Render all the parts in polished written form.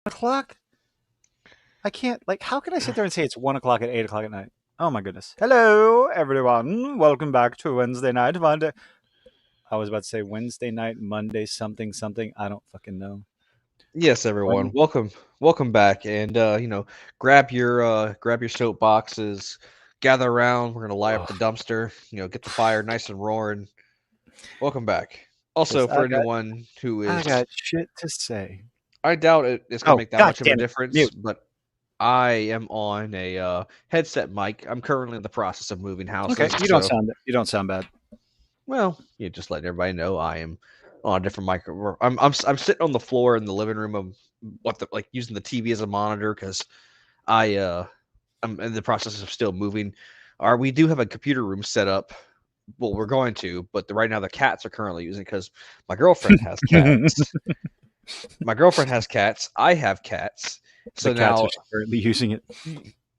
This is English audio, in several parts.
o'clock? I can't, like, how can I sit there and say it's 1 o'clock at 8 o'clock at night? Oh my goodness. Hello, everyone. Welcome back to Wednesday night, Monday. I was about to say Wednesday night, Monday, something, something. I don't fucking know. Yes, everyone. Welcome back, and grab your soapboxes, gather around. We're gonna light up Oh, the dumpster. Get the fire nice and roaring. Welcome back. Also, 'cause for anyone who I is, got shit to say. I doubt it's gonna Oh, make that god much of a damn it. difference, Mute. but I am on a headset mic. I'm currently in the process of moving Okay, houses, so you don't sound bad. just letting everybody know I am on a different micro. I'm sitting on the floor in the living room of using the TV as a monitor because I I'm in the process of still moving. We do have a computer room set up. Well, we're going to, but right now the cats are currently using because my girlfriend has cats. My girlfriend has cats. I have cats. The So cats are now secretly using it.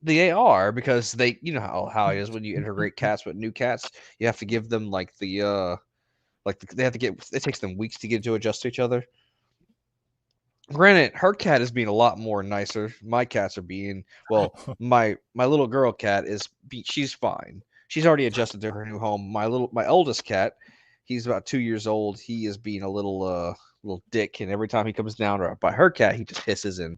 they are because they, how it is when you integrate cats with new cats, you have to give them they have to get. It takes them weeks to get to adjust to each other. Granted, her cat is being a lot more nicer. My cats are being my little girl cat she's fine. She's already adjusted to her new home. My oldest cat, he's about 2 years old. He is being a little dick, and every time he comes down by her cat, he just hisses, and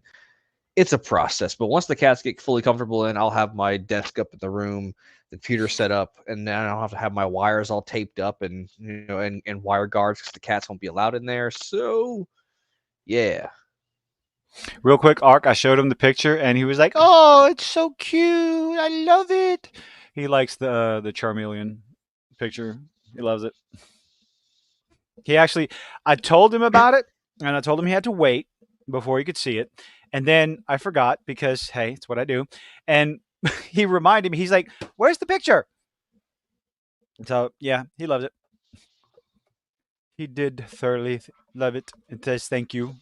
it's a process. But once the cats get fully comfortable in, I'll have my desk up in the room, the computer set up, and then I'll have to have my wires all taped up and wire guards because the cats won't be allowed in there. So yeah. Real quick, Ark, I showed him the picture and he was like, "Oh, it's so cute. I love it." He likes the Charmeleon picture. He loves it. He actually, I told him about it, and I told him he had to wait before he could see it. And then I forgot because, hey, it's what I do. And he reminded me, he's like, "Where's the picture?" And so, yeah, he loves it. He did thoroughly love it. It says, "Thank you.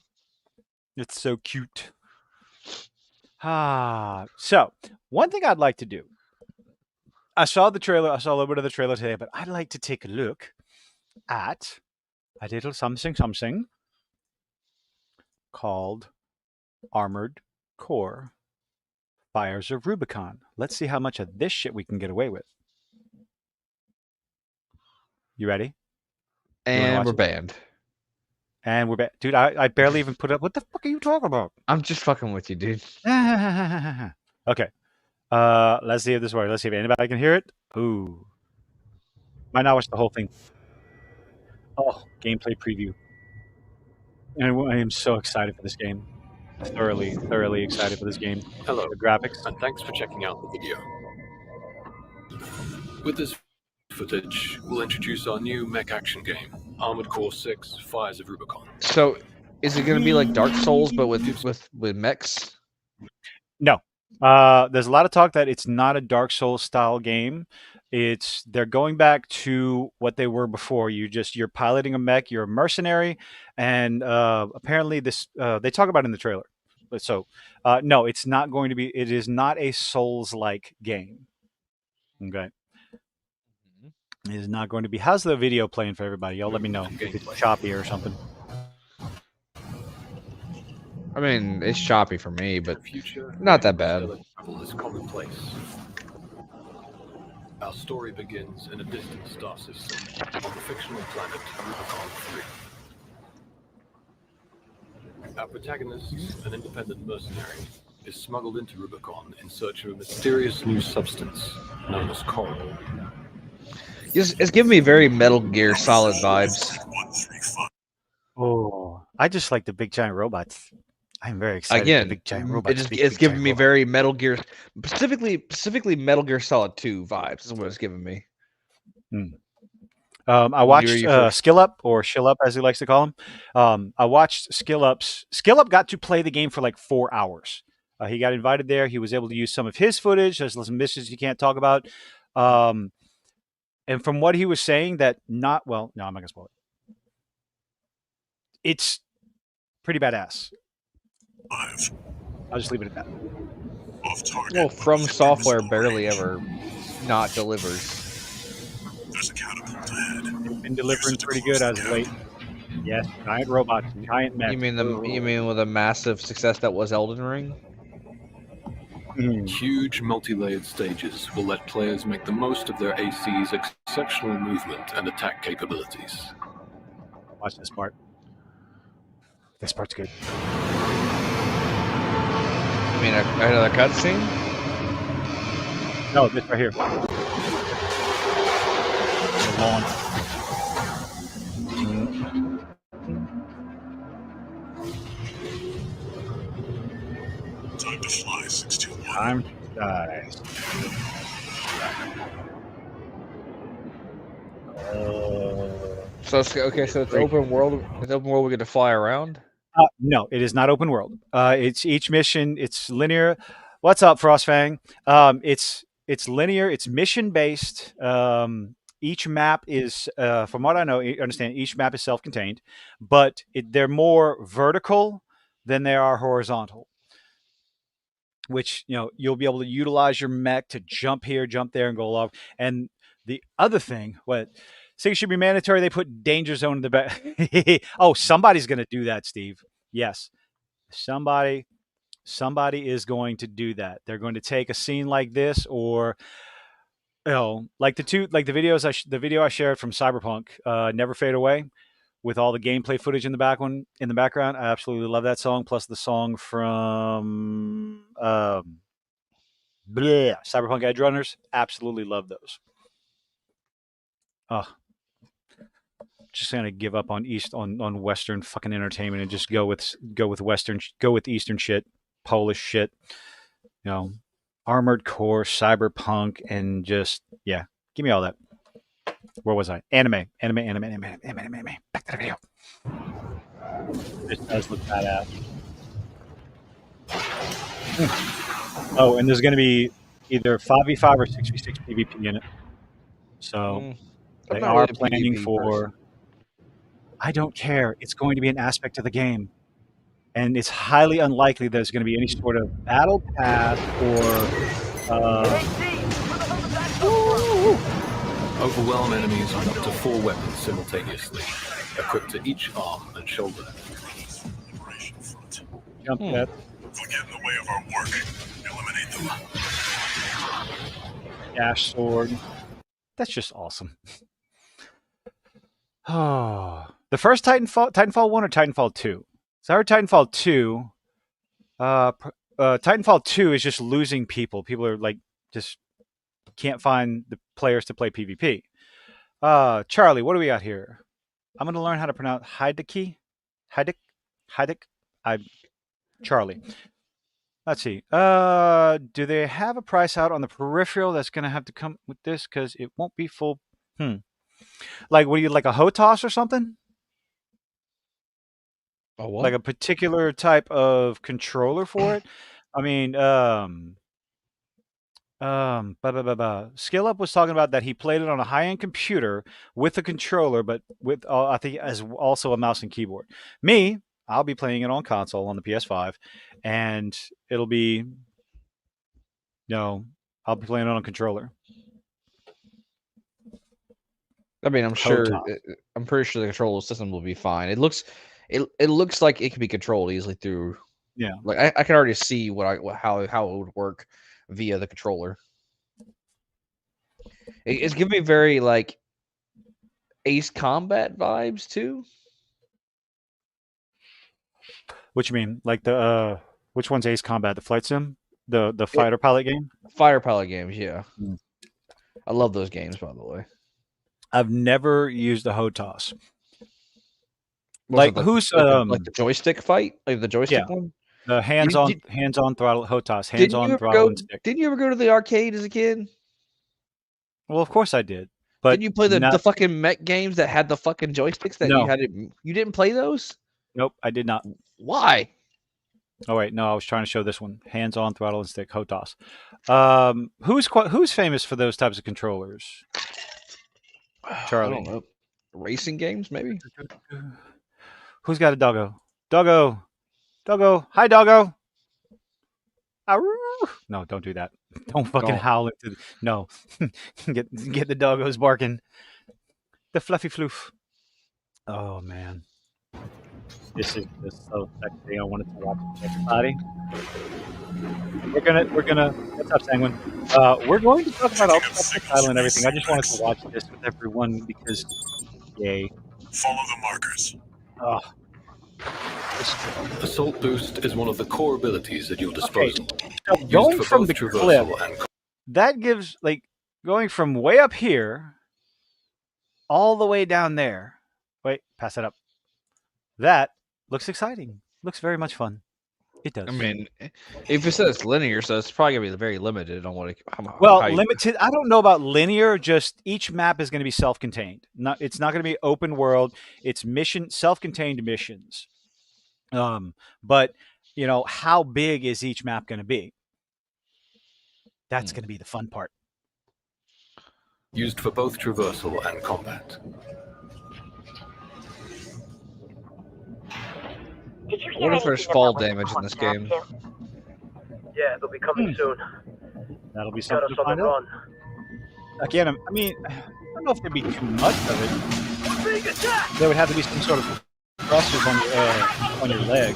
It's so cute." So one thing I'd like to do. I saw the trailer. I saw a little bit of the trailer today, but I'd like to take a look at a little something something called Armored Core Fires of Rubicon. Let's see how much of this shit we can get away with. You ready? You want to And watch we're it? banned. And we're back. Dude, I barely even put up. What the fuck are you talking about? I'm just fucking with you, dude. Okay. Let's see if this works. Let's see if anybody can hear it. Ooh. Might not watch the whole thing. Oh, gameplay preview. And I am so excited for this game. Thoroughly, thoroughly excited for this game. Hello, The graphics. and thanks for checking out the video. With this footage, we'll introduce our new mech action game, Armored Core 6 Fires of Rubicon. So, is it going to be like Dark Souls, but with mechs? No. There's a lot of talk that it's not a Dark Souls style game. They're going back to what they were before. You're piloting a mech. You're a mercenary, and apparently they talk about it in the trailer. So no, it's not going to be. It is not a Souls like game. Okay. It is not going to be. How's the video playing for everybody? Y'all let me know if it's choppy or something. I mean, it's choppy for me, but Future, not that bad. travel is commonplace. Our story begins in a distant star system on the fictional planet Rubicon 3. Our protagonist, an independent mercenary, is smuggled into Rubicon in search of a mysterious new substance known as coral. It's giving me very Metal Gear Solid vibes. Oh, I just like the big giant robots. I'm very excited. Again, The big giant robots. it's giving me very Metal Gear, specifically Metal Gear Solid 2 vibes. Is what it's giving me. I watched Skill Up, or Shill Up as he likes to call him. I watched Skill Up's. Skill Up got to play the game for like 4 hours. He got invited there. He was able to use some of his footage. There's some missions you can't talk about. And from what he was saying, no, I'm not gonna spoil it. It's pretty badass. I'll just leave it at that. Well, From Software barely ever not delivers. They've been delivering pretty good as of late. Yes, giant robots, giant You mechs. mean with a massive success that was Elden Ring? Huge multi-layered stages will let players make the most of their AC's exceptional movement and attack capabilities. Watch this part. This part's good. You mean another cutscene? No, this right here. The lawn. Time to fly, 621. Time dies. So it's open world. It's open world. We get to fly around. No, it is not open world. It's each mission. It's linear. What's up, Frostfang? It's linear. It's mission based. Each map is, from what I know, understand each map is self-contained, but they're more vertical than they are horizontal. Which you'll be able to utilize your mech to jump here, jump there, and go along. And the other thing, what I think it should be mandatory, they put danger zone in the back. Oh, somebody's going to do that, Steve. Yes, somebody is going to do that. They're going to take a scene like this, or like the video I shared from Cyberpunk, Never Fade Away, with all the gameplay footage in the background. I absolutely love that song. Plus the song from Cyberpunk Edge Runners. Absolutely love those. Oh, just gonna give up on Western fucking entertainment and just go with Eastern shit, Polish shit. Armored Core, Cyberpunk, and just give me all that. Where was I? Anime. Back to the video. This does look badass. Oh, and there's going to be either 5v5 or 6v6 PvP in it. So they are really planning PvP for. person. I don't care. It's going to be an aspect of the game. And it's highly unlikely there's going to be any sort of battle pass or. Overwhelm enemies with up to 4 weapons simultaneously, equipped to each arm and shoulder. Liberation front. Jump that. If we get in the way of our work, eliminate them. Dash sword. That's just awesome. Oh, the first Titanfall 1 or Titanfall 2? So I heard Titanfall 2. Titanfall 2 is just losing people. People are like just can't find the players to play PvP. Charlie, what do we got here? I'm going to learn how to pronounce Heideki. Charlie. Let's see. Do they have a price out on the peripheral that's going to have to come with this? Because it won't be full. Like, what do you like, a HOTAS or something? A what? Like a particular type of controller for it? I mean, Skill Up was talking about that he played it on a high-end computer with a controller, but with I think as also a mouse and keyboard. Me, I'll be playing it on console on the PS5, and it'll be I'll be playing it on a controller. I mean, I'm pretty sure the control system will be fine. It looks like it can be controlled easily through. Yeah, like I can already see how it would work via the controller. It's giving me very like Ace Combat vibes too. What you mean? Like the which one's Ace Combat? The flight sim, the fighter pilot game. Fighter pilot games, yeah. I love those games, by the way. I've never used a HOTAS. Like the joystick fight, like the joystick one. The hands-on throttle HOTAS, hands-on throttle and stick. Didn't you ever go to the arcade as a kid? Well, of course I did. But didn't you play the fucking mech games that had the fucking joysticks that you had? You didn't play those? Nope, I did not. Why? Oh wait, no, I was trying to show this one: hands-on throttle and stick HOTAS. Who's famous for those types of controllers? Charlie. I don't know. Racing games, maybe. Who's got a doggo? Doggo. Hi, doggo. No, don't do that. Don't fucking howl into. No, get the doggos barking. The fluffy floof. Oh man. This is just so sexy. I wanted to watch everybody. We're gonna. What's up, Sanguine? We're going to talk about all Checking the out stuff signals title from and these everything. I just wanted to signals. watch this with everyone because, yay! Follow the markers. Oh, this, Assault Boost is one of the core abilities at your okay, disposal, so used going for from both the cliff, traversal and that gives like going from way up here all the way down there. Wait, pass it up. That looks exciting. Looks very much fun. It does. I mean, if it says linear, so it's probably gonna be very limited on Well, how you. limited. I don't know about linear. Just each map is going to be self-contained. It's not going to be open world. It's self-contained missions. But how big is each map going to be? That's going to be the fun part. used for both traversal and combat. Did you I hear wonder if there's anything fall about what damage in this Clock's game. up to? Yeah, they'll be coming soon. That'll be Got something us to on find the out. run. Again, I mean, I don't know if there'd be too much of it. There would have to be some sort of thrusters on your leg,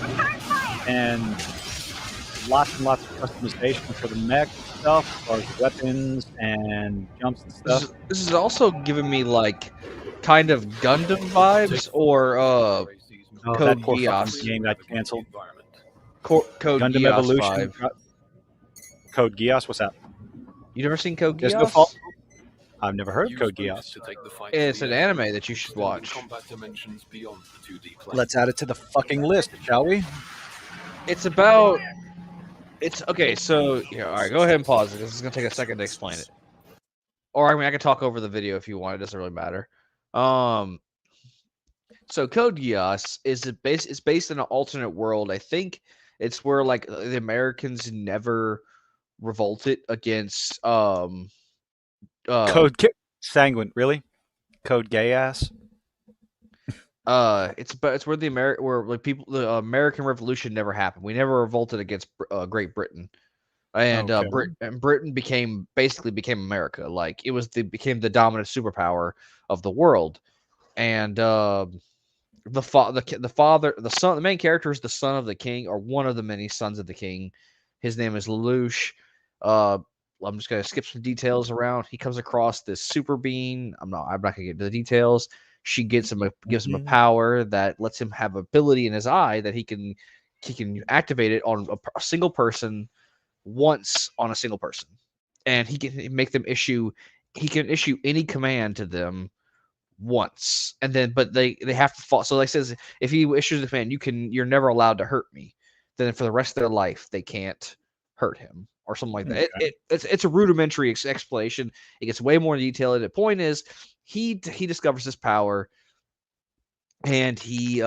and lots and lots of customization for the mech stuff, as far as weapons and jumps and stuff. This is also giving me like kind of Gundam vibes or Code That poor Geass. fucking game got canceled. Code Gundam Geass Evolution. 5. Code Geass. What's that? You never seen Code There's Geass? no fault. I've never heard of Code Geass. It's an anime that you should watch. Let's add it to the fucking list, shall we? It's about. It's okay. So yeah, all right. Go ahead and pause it. This is gonna take a second to explain it. Or I mean, I can talk over the video if you want. It doesn't really matter. So Code Geass is based in an alternate world. I think it's where like the Americans never revolted against Sanguine, really? Code gay ass? it's where where like the American Revolution never happened. We never revolted against Great Britain, and Okay. Britain basically became America. Like became the dominant superpower of the world, and the main character is the son of the king, or one of the many sons of the king. His name is Lelouch. I'm just gonna skip some details around. He comes across this super being. I'm not gonna get into the details. She gives him a power that lets him have ability in his eye that he can activate it on a single person once on a single person, and he can make them issue. He can issue any command to them once, and then but they have to fall. So like says, if he issues a command, you're never allowed to hurt me. Then for the rest of their life, they can't hurt him or something like that. Okay. It's a rudimentary explanation. It gets way more detailed. The point is, he discovers this power, and he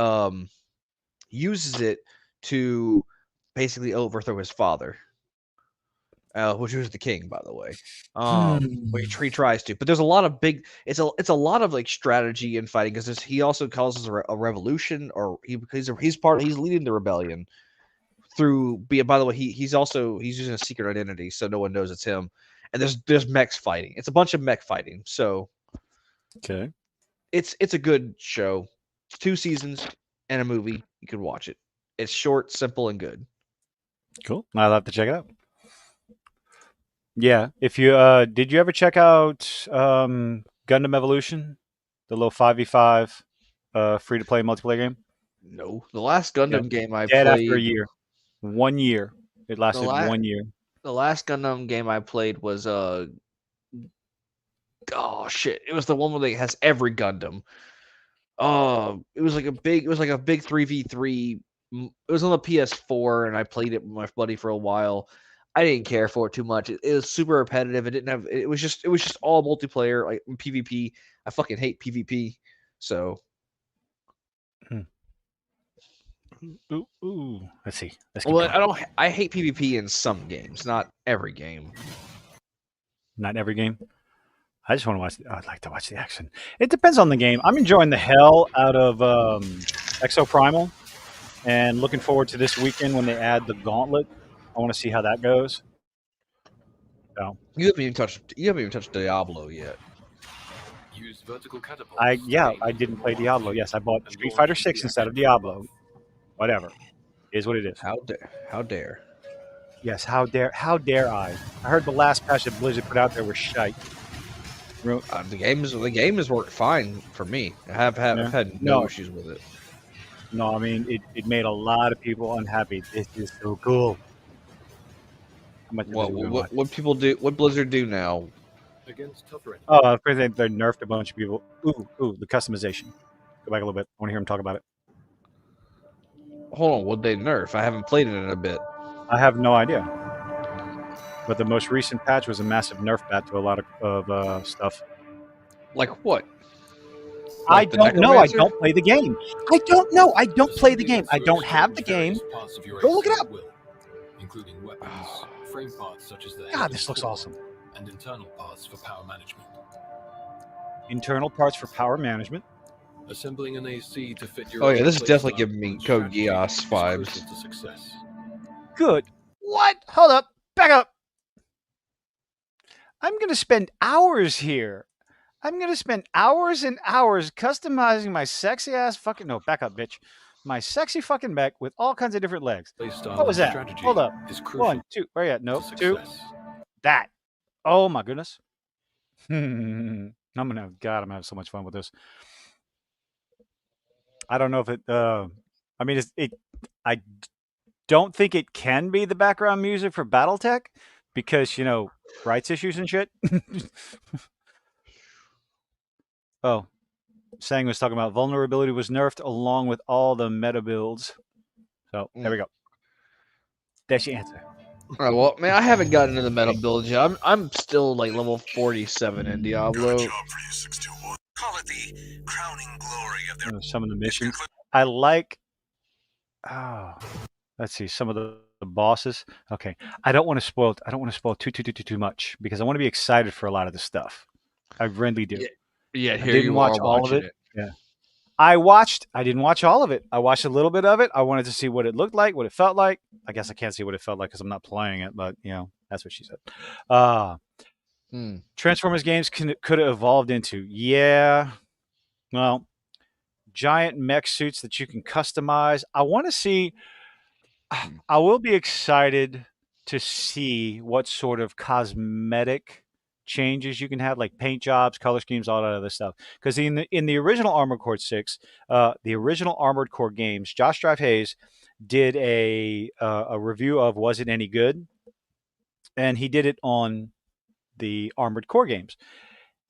uses it to basically overthrow his father, which was the king, by the way. Which he tries to, but there's a lot of it's a lot of like strategy and fighting because he also causes a revolution, or he's leading the rebellion through. By the way, he's using a secret identity, so no one knows it's him. And there's mechs fighting. It's a bunch of mech fighting. So Okay. it's a good show. It's 2 seasons and a movie. You can watch it. It's short, simple, and good. Cool. I'll have to check it out. Yeah. If you did you ever check out Gundam Evolution? The little 5v5 free to play multiplayer game? No, the last Gundam game I Dead played after a year. 1 year. It lasted 1 year. The last Gundam game I played was oh shit! It was the one where it has every Gundam. It was like a big 3v3. It was on the PS4, and I played it with my buddy for a while. I didn't care for it too much. It was super repetitive. It didn't have. It was just all multiplayer, like PvP. I fucking hate PvP. So Ooh. Let's see. I hate PvP in some games, not every game. Not every game. I just want to watch. I'd like to watch the action. It depends on the game. I'm enjoying the hell out of Exo Primal, and looking forward to this weekend when they add the Gauntlet. I want to see how that goes. So You haven't even touched Diablo yet. Use vertical catapults. I to gain didn't play more Diablo. RPG Yes, I bought and Street launch Fighter into 6 the instead of action from Diablo. above. Whatever. Is what it is. How dare? How dare? Yes, how dare I? I heard the last patch that Blizzard put out there was shite. The game has worked fine for me. I've Yeah. had no No. issues with it. No, I mean it made a lot of people unhappy. This is so cool. How much of it are we gonna watch? What people do? What Blizzard do now? Against tougher enemies. Oh, they nerfed a bunch of people. Ooh, the customization. Go back a little bit. I want to hear him talk about it. Hold on, what they nerf? I haven't played it in a bit. I have no idea. But the most recent patch was a massive nerf bat to a lot of stuff. Like what? I Like the don't know. I Necromancer? don't play the game. I don't know. I don't play the game. I don't have the game. Go look it up. Including weapons, frame parts such as the God, this looks awesome. and internal parts for power management. Internal parts for power management. Assembling an AC to fit your Oh yeah, own this is definitely playstyle giving me and Code strategy Geass is vibes. crucial to success. Good. What? Hold up. Back up. I'm going to spend hours here. I'm going to spend hours and hours customizing my sexy ass fucking... No, back up, bitch. My sexy fucking mech with all kinds of different legs. Playstyle What was and that? strategy Hold up. is crucial 1, 2. Where you at? to No, 2. success. That. Oh my goodness. I'm gonna have so much fun with this. I don't know if it. I mean, I don't think it can be the background music for BattleTech because rights issues and shit. Oh, Sang was talking about vulnerability was nerfed along with all the meta builds. So there we go. That's your answer. All right, well, man, I haven't gotten into the metal build yet. I'm still like level 47 in Diablo. Good job for you, 621. Call it the crowning glory of their Some of the missions. I like. Oh, let's see some of the bosses. Okay, I don't want to spoil. I don't want to spoil too much because I want to be excited for a lot of this stuff. I really do. Yeah, I here didn't you watch are all of watching it. Yeah, I didn't watch all of it. I watched a little bit of it. I wanted to see what it looked like, what it felt like. I guess I can't see what it felt like because I'm not playing it, but that's what she said. Transformers games could have evolved into giant mech suits that you can customize. I want to see. I will be excited to see what sort of cosmetic changes you can have, like paint jobs, color schemes, all that other stuff. Because in the original Armored Core 6, the original Armored Core games, Josh Drive Hayes did a review of Was It Any Good? And he did it on the Armored Core games.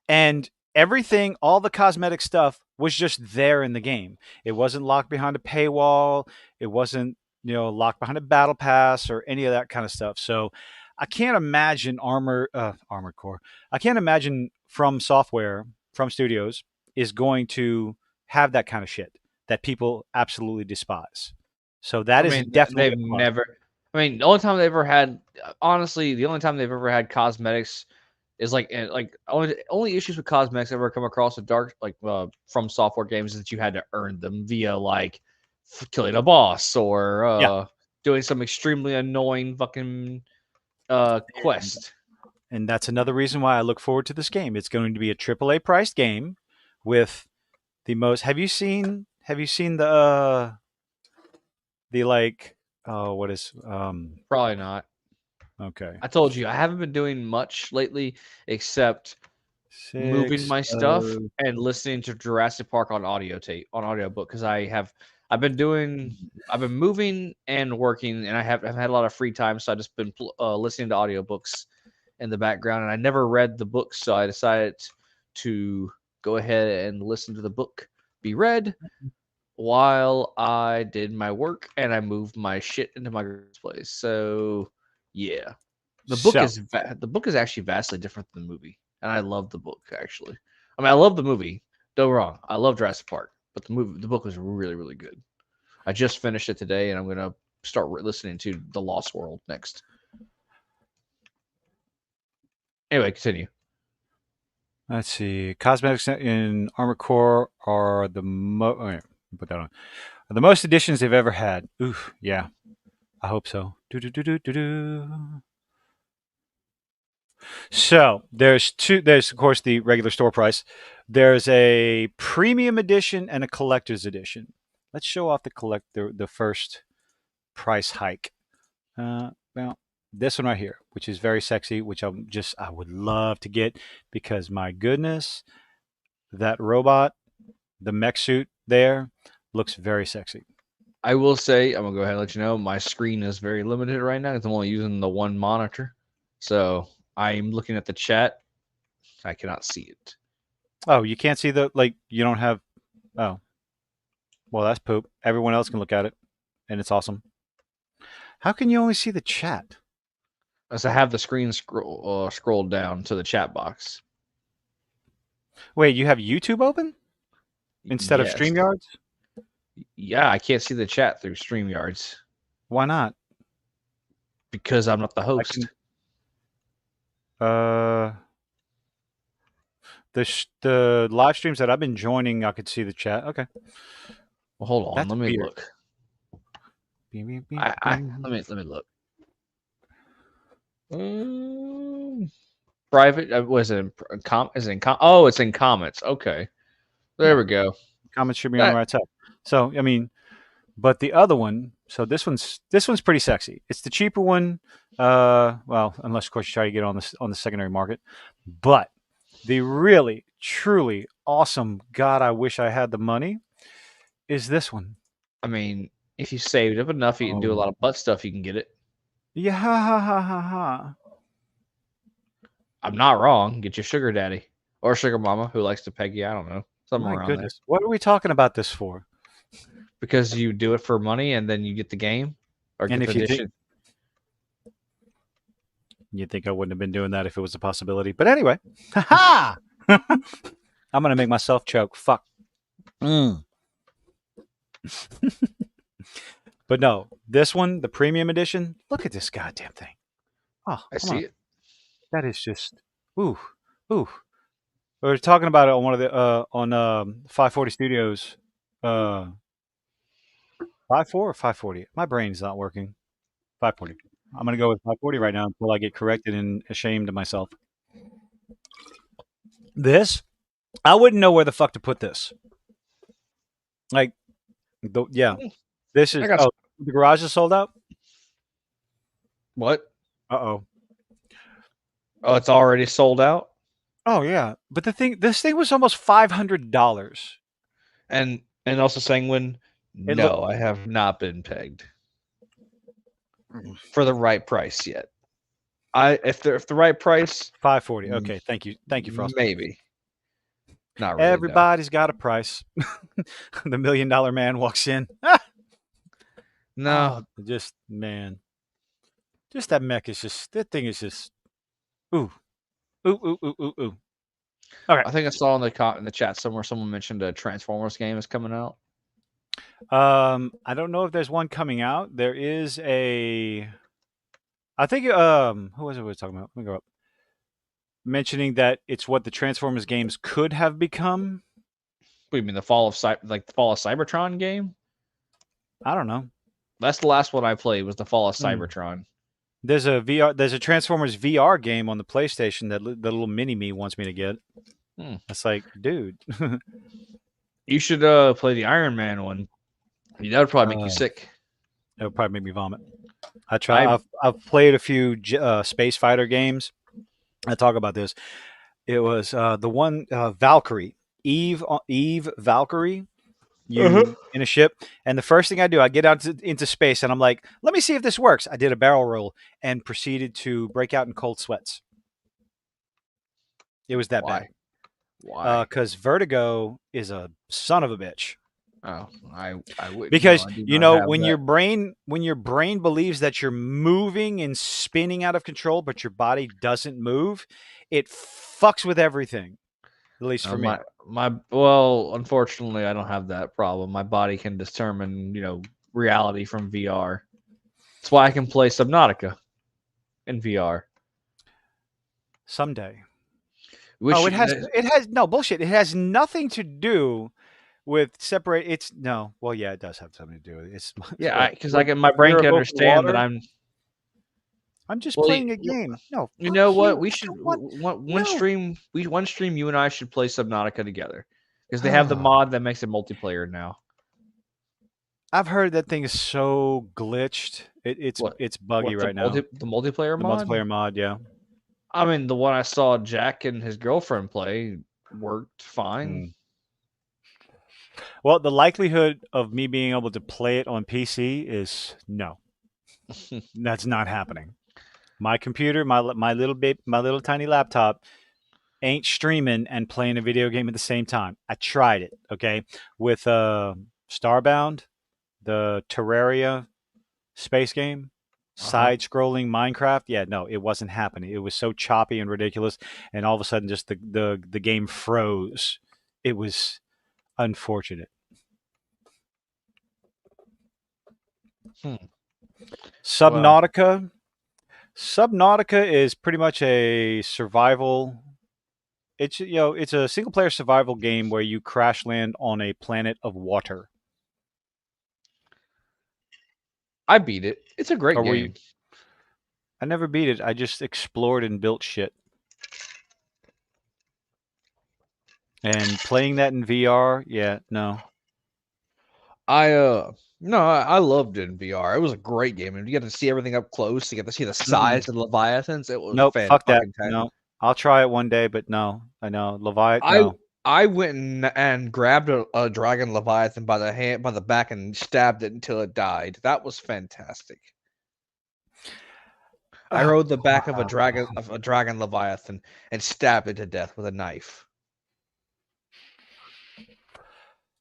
And everything, all the cosmetic stuff was just there in the game. It wasn't locked behind a paywall. It wasn't locked behind a battle pass or any of that kind of stuff. So I can't imagine Armored Core. I can't imagine From Studios is going to have that kind of shit that people absolutely despise. So that is definitely they've never. I mean, the only time they've ever had, honestly, the only time they've ever had cosmetics is like only issues with cosmetics I've ever come across with From Software games is that you had to earn them via like killing a boss or doing some extremely annoying fucking quest. And that's another reason why I look forward to this game. It's going to be a AAA priced game with the most. Have you seen the what is Probably not. Okay. I told you I haven't been doing much lately except moving my stuff and listening to Jurassic Park on audiobook because I've been moving and working and I've had a lot of free time, so I just been listening to audiobooks in the background, and I never read the book, so I decided to go ahead and listen to the book be read while I did my work and I moved my shit into my place. So yeah, the book is actually vastly different than the movie, and I love the book actually. I mean, I love the movie. Don't get me wrong, I love Jurassic Park, but the book was really, really good. I just finished it today, and I'm gonna start listening to The Lost World next. Anyway, continue. Let's see. Cosmetics in Armored Core are the put that on. Are the most editions they've ever had. Oof, yeah. I hope so. So there's of course the regular store price, There's a premium edition and a collector's edition. Let's show off the first price hike. Well, this one right here, which is very sexy, which I would love to get because my goodness, that robot, the mech suit there, looks very sexy. I will say, I'm gonna go ahead and let you know, my screen is very limited right now because I'm only using the one monitor. So I'm looking at the chat. I cannot see it. Oh, you can't see you don't have. Oh, well, that's poop. Everyone else can look at it, and it's awesome. How can you only see the chat? As I have the screen scrolled down to the chat box. Wait, you have YouTube open instead of Yes. StreamYards? Yeah, I can't see the chat through StreamYards Why not? because I'm not the host. The live streams that I've been joining, I could see the chat. Okay. Well, hold on, That's let me weird. look. Beep, beep, beep, Let me look. Private was it in oh, it's in comments. Okay, there we go. Comments should be on the right side. So I mean, but the other one. So this one's pretty sexy. It's the cheaper one. Well, unless of course you try to get on the secondary market, but the really truly awesome. God, I wish I had the money. Is this one? I mean, if you saved up enough, you can do a lot of butt stuff. You can get it. Yeah, ha ha ha ha ha. I'm not wrong. Get your sugar daddy or sugar mama who likes to peg you. I don't know, something My around goodness, what are we talking about this for? there. Because you do it for money and then you get the game or And get if the you edition. You'd think I wouldn't have been doing that if it was a possibility. But anyway, ha I'm gonna make myself choke. Fuck. But no, this one, the premium edition. Look at this goddamn thing. Oh, I see it. That is just ooh. We were talking about it on one of the on 540 Studios. 54 or 540. My brain's not working. 540. I'm gonna go with 540 right now until I get corrected and ashamed of myself. This, I wouldn't know where the fuck to put this. Like, this is. Oh, the garage is sold out. What? Oh, it's already sold out. Oh yeah, but this thing was almost $500. And also saying no, I have not been pegged for the right price yet. If the right price, 540. Okay, thank you, Frost. Maybe. Not really. Everybody's got a price. The $1 Million Man walks in. No, just that mech is just that thing is just ooh. Okay. I think I saw in the chat somewhere someone mentioned a Transformers game is coming out. I don't know if there's one coming out. There is a. I think who was it we were talking about? Let me go up. Mentioning that it's what the Transformers games could have become. What do you mean the fall of Cybertron game? I don't know. That's the last one I played was the fall of Cybertron. There's a Transformers VR game on the PlayStation that the little mini me wants me to get. It's like, dude, you should play the Iron Man one. That would probably make you sick. It would probably make me vomit. I've played a few space fighter games. I talk about this. It was the one Valkyrie, Eve Valkyrie. You in a ship, and the first thing I do, I get out into space, and I'm like, let me see if this works. I did a barrel roll and proceeded to break out in cold sweats. It was that bad. Why? Because vertigo is a son of a bitch. Oh, I would. Because when your brain believes that you're moving and spinning out of control, but your body doesn't move, it fucks with everything. At least for me. Well, unfortunately, I don't have that problem. My body can determine, reality from VR. That's why I can play Subnautica in VR. Someday. It has no bullshit. It has nothing to do with separate. It does have something to do with it. Because my brain can understand that I'm. I'm just Well, playing a game. No, you fuck know what? you. We I should don't want. one No. stream. One stream. You and I should play Subnautica together because they have the mod that makes it multiplayer now. I've heard that thing is so glitched. What? It's buggy What the right now. the multiplayer The mod? multiplayer mod, yeah. I mean, the one I saw Jack and his girlfriend play worked fine. Mm. Well, the likelihood of me being able to play it on PC is no. That's not happening. My computer, my little tiny laptop ain't streaming and playing a video game at the same time. I tried it, okay, with Starbound, the Terraria space game, side-scrolling Minecraft. Yeah, no, it wasn't happening. It was so choppy and ridiculous, and all of a sudden, just the game froze. It was unfortunate. Hmm. Subnautica. Subnautica is pretty much a survival. It's a single player survival game where you crash land on a planet of water. I beat it. It's a great Or were game. you? I never beat it. I just explored and built shit. And playing that in VR, yeah, no. I loved it in VR. It was a great game, and you get to see everything up close. You get to see the size of the leviathans. It was Nope, fuck that. fucking No, I'll try it one day, but no, I know Leviathan. I No, I went and grabbed a dragon leviathan by the back and stabbed it until it died. That was fantastic. I rode the back of a dragon leviathan and stabbed it to death with a knife.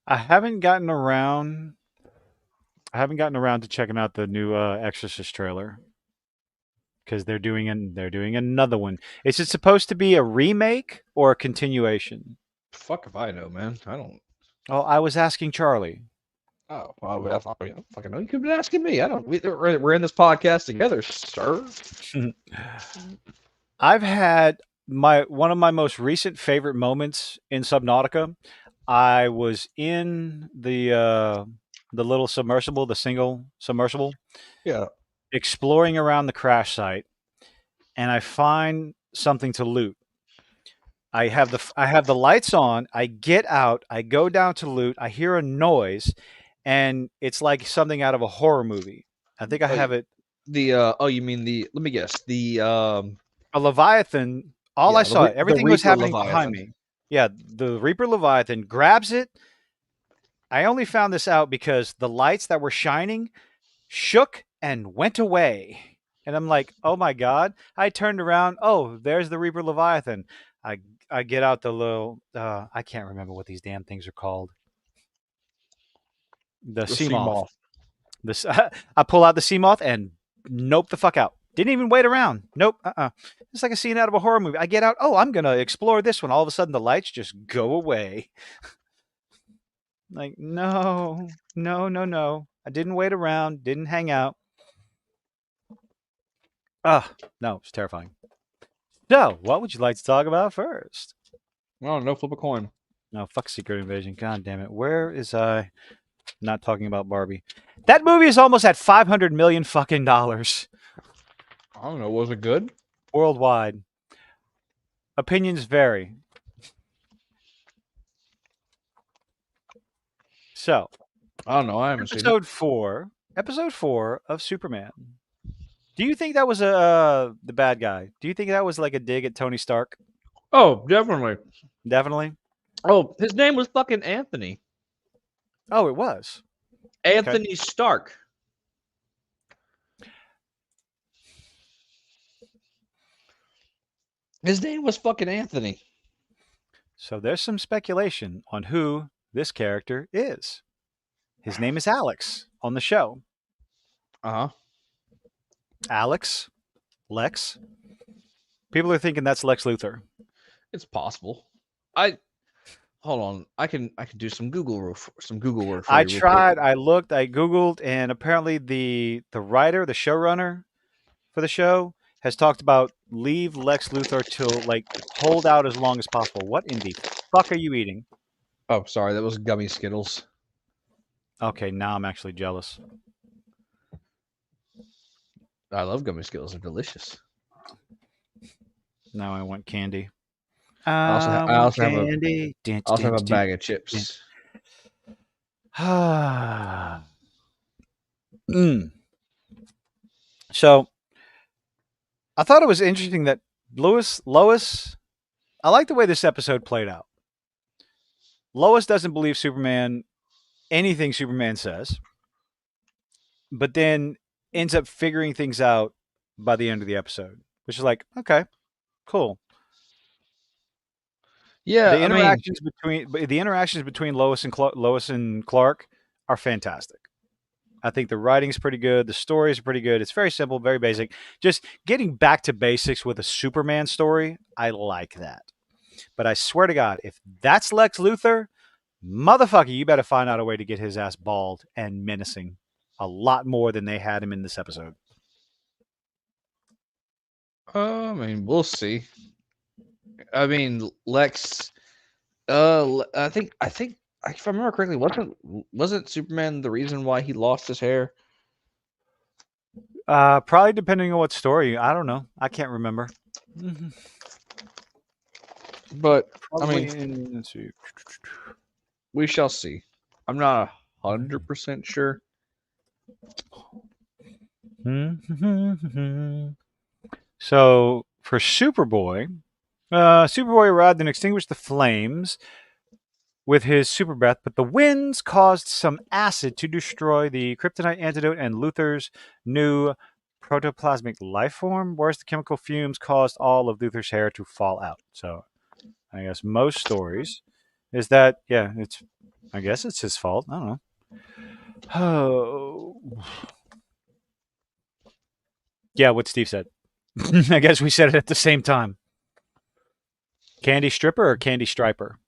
I haven't gotten around. I haven't gotten around to checking out the new Exorcist trailer because they're doing another one. Is it supposed to be a remake or a continuation? Fuck if I know, man. I don't. Oh, I was asking Charlie. Oh, well, I don't fucking know. You could be asking me. I don't. We're in this podcast together, sir. I've had one of my most recent favorite moments in Subnautica. I was in the little submersible, the single submersible, Yeah. exploring around the crash site, and I find something to loot. I have the lights on. I get out. I go down to loot. I hear a noise, and it's like something out of a horror movie. I think I have it. You mean let me guess. A Leviathan. All I saw, everything was Reaper happening behind Leviathan. me. Yeah, the Reaper Leviathan grabs it. I only found this out because the lights that were shining shook and went away. And I'm like, oh my God. I turned around. Oh, there's the Reaper Leviathan. I get out the little, I can't remember what these damn things are called. The sea moth. I pull out the sea moth and nope the fuck out. Didn't even wait around. Nope. It's like a scene out of a horror movie. I get out. Oh, I'm going to explore this one. All of a sudden, the lights just go away. Like, no. I didn't wait around. Didn't hang out. No, it's terrifying. So, what would you like to talk about first? Oh, no, flip a coin. No, fuck Secret Invasion. God damn it. Where is I? Not talking about Barbie. That movie is almost at $500 million fucking dollars. I don't know. Was it good? Worldwide. Opinions vary. So, I don't know. I haven't seen it. Episode 4 of Superman. Do you think that was the bad guy? Do you think that was like a dig at Tony Stark? Oh, definitely. Definitely. Oh, his name was fucking Anthony. Oh, it was. Anthony Stark. His name was fucking Anthony. So there's some speculation on who this character is. His name is Alex on the show. Uh-huh. Alex, Lex. People are thinking that's Lex Luthor. It's possible. Hold on. I can do some Google work for I you real tried. quick. I looked. I Googled, and apparently the writer, the showrunner for the show, has talked about leave Lex Luthor till hold out as long as possible. What in the fuck are you eating? Oh, sorry. That was gummy Skittles. Okay, now I'm actually jealous. I love gummy Skittles. They're delicious. Now I want candy. I also I I want also have a candy. I also have a bag of chips. Mm. So I thought it was interesting that Lois, I like the way this episode played out. Lois doesn't believe Superman, anything Superman says, but then ends up figuring things out by the end of the episode, which is like, okay, cool. Yeah, I mean, The interactions between Lois and Clark are fantastic. I think the writing's pretty good. The stories are pretty good. It's very simple, very basic. Just getting back to basics with a Superman story, I like that. But I swear to God, if that's Lex Luthor, motherfucker, you better find out a way to get his ass bald and menacing a lot more than they had him in this episode. we'll see. I mean, Lex. I think if I remember correctly, wasn't Superman the reason why he lost his hair? Probably depending on what story. I don't know. I can't remember. But Probably I mean, in. Let's see. we shall see. I'm not 100% sure. So for Superboy, Superboy arrived and extinguished the flames with his super breath, but the winds caused some acid to destroy the kryptonite antidote and Luthor's new protoplasmic life form, whereas the chemical fumes caused all of Luthor's hair to fall out. So I guess most stories is that, yeah, I guess it's his fault. I don't know. Oh. Yeah, what Steve said. I guess we said it at the same time. Candy stripper or candy striper?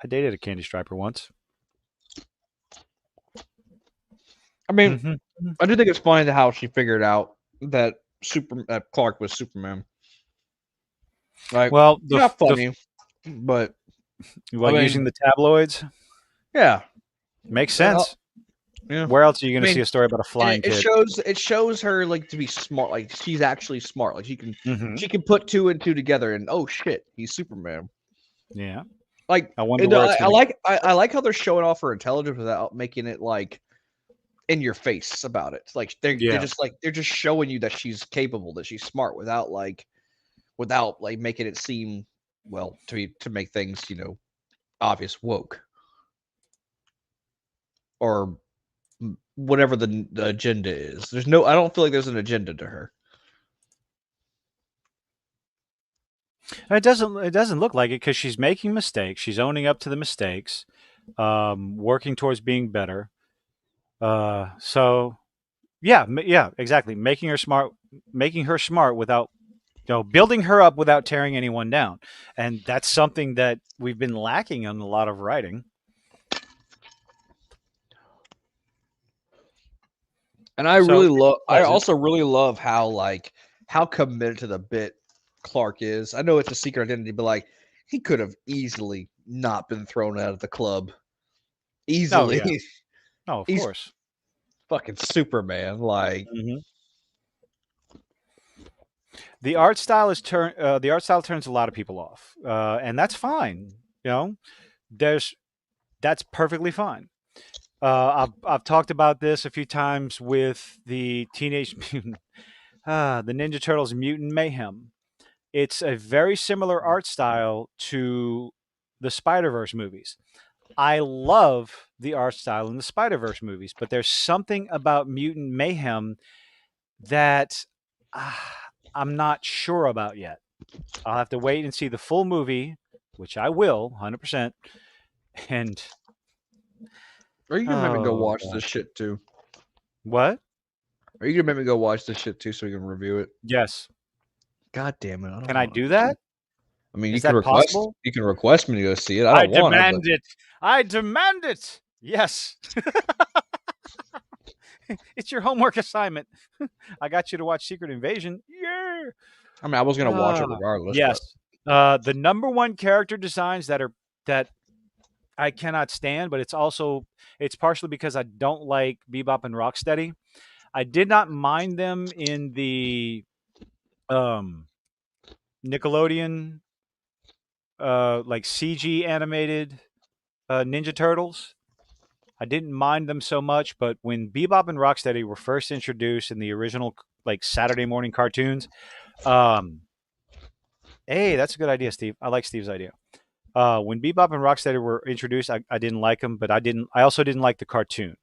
I dated a candy striper once. I mean, Mm-hmm. I do think it's funny how she figured out that Clark was Superman. Like, Well, not funny, but using the tabloids yeah, makes well, sense. yeah. Where else are you going I to mean, see a story about a flying it kid? shows her like to be smart. Like she's actually smart. Like Mhm. she can put two and two together, and oh shit, he's Superman. Yeah, Like I wonder where it's I going. I like how they're showing off her intelligence without making it like in your face about it. Like they're Yeah, they're just showing you that she's capable, that she's smart without making it seem to make things obvious woke or whatever the agenda is. I don't feel like there's an agenda to her. it doesn't look like it because she's making mistakes. She's owning up to the mistakes, working towards being better. So yeah, exactly. Making her smart without building her up without tearing anyone down, and that's something that we've been lacking in a lot of writing. And I So also really love how committed to the bit Clark is. I know it's a secret identity, but like he could have easily not been thrown out of the club. Oh Easily. yeah, of He's course. fucking Superman. Like, Mhm. The art style turns a lot of people off, and that's fine. There's that's perfectly fine. I've talked about this a few times with the Teenage Mutant, the Ninja Turtles Mutant Mayhem. It's a very similar art style to the Spider-Verse movies. I love the art style in the Spider-Verse movies, but there's something about Mutant Mayhem that I'm not sure about yet. I'll have to wait and see the full movie, which I will, 100%. And are you gonna make me go oh watch god, this shit too? what? Are you gonna make me go watch this shit too so we can review it? Yes. God damn it! I don't Can I want do to. that? I mean, Is that possible? you can request me to go see it. I I don't want to, but demand it. I demand it. Yes. It's your homework assignment. I got you to watch Secret Invasion. Yeah. I mean, I was gonna watch it regardless. Yes. The number one character designs that I cannot stand, but it's partially because I don't like Bebop and Rocksteady. I did not mind them in the um, Nickelodeon like CG animated Ninja Turtles. I didn't mind them so much, but when Bebop and Rocksteady were first introduced in the original like Saturday morning cartoons, um, hey, that's a good idea, Steve. I like Steve's idea. When Bebop and Rocksteady were introduced, I didn't like them, but I also didn't like the cartoon.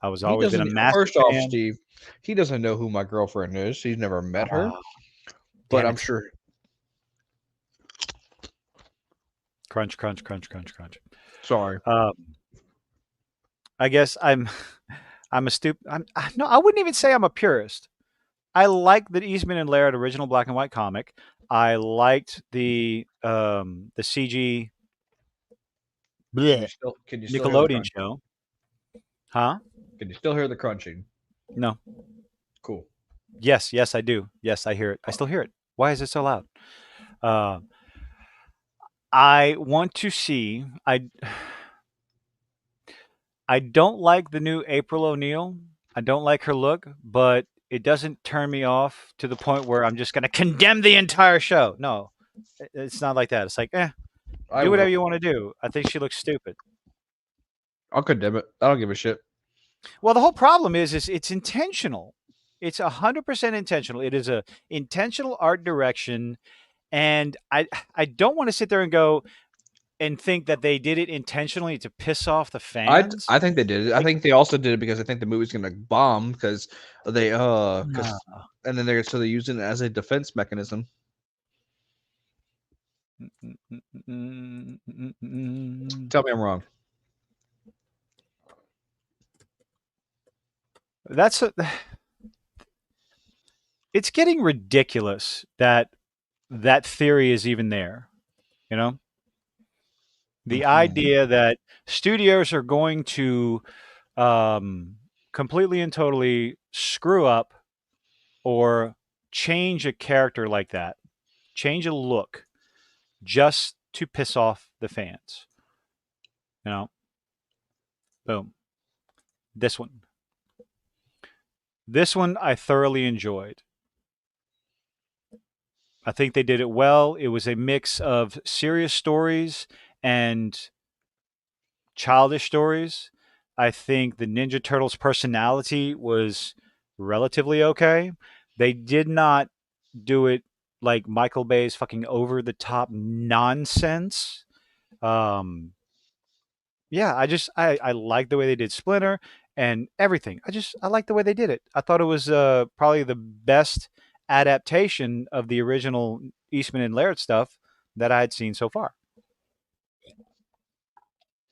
I was He always been a doesn't. massive First off, fan. Steve, he doesn't know who my girlfriend is. He's never met her, Oh, but damn I'm it! sure. Crunch, crunch, crunch, crunch, crunch. Sorry. Um, I guess I'm a stupid. No, I wouldn't even say I'm a purist. I like the Eastman and Laird original black and white comic. I liked the CG bleh, Can you still hear the Nickelodeon crunching? show. Huh? Can you still hear the crunching? No. Cool. Yes, yes, I do. Yes, I hear it. I still hear it. Why is it so loud? Uh, I want to see. I don't like the new April O'Neil. I don't like her look, but it doesn't turn me off to the point where I'm just going to condemn the entire show. No, it's not like that. It's like, I do whatever will. you want to do. I think she looks stupid. I'll condemn it. I don't give a shit. Well, the whole problem is it's intentional. It's 100% intentional. It is a intentional art direction, and I don't want to sit there and go and think that they did it intentionally to piss off the fans. I think they did it. I think they also did it because I think the movie's gonna bomb because they because Ah. and then they're using it as a defense mechanism. Tell me I'm wrong. That's a, it's getting ridiculous that that theory is even there. You know, the idea that studios are going to completely and totally screw up or change a character like that, change a look just to piss off the fans. You know, boom. This one. This one I thoroughly enjoyed. I think they did it well. It was a mix of serious stories and childish stories. I think the Ninja Turtles' personality was relatively okay. They did not do it like Michael Bay's fucking over the top nonsense. Um, yeah, I like the way they did Splinter and everything. I like the way they did it. I thought it was probably the best adaptation of the original Eastman and Laird stuff that I had seen so far.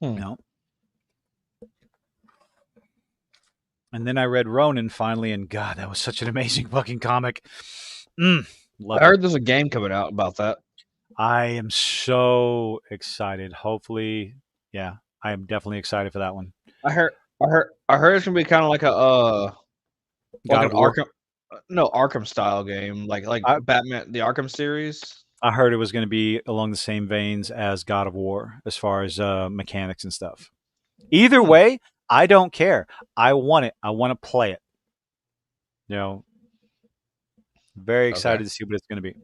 Hmm. You know? And then I read Ronin finally, and God, that was such an amazing fucking comic. I Loved heard it. there's a game coming out about that. I am so excited. Hopefully, yeah, I am definitely excited for that one. I heard it's gonna be kind of like a God like of an War. Arkham, no Arkham style game, like I, Batman, the Arkham series. I heard it was going to be along the same veins as God of War as far as mechanics and stuff. Either Hmm. way, I don't care. I want it. I want to play it. You know, very Okay. excited to see what it's going to be.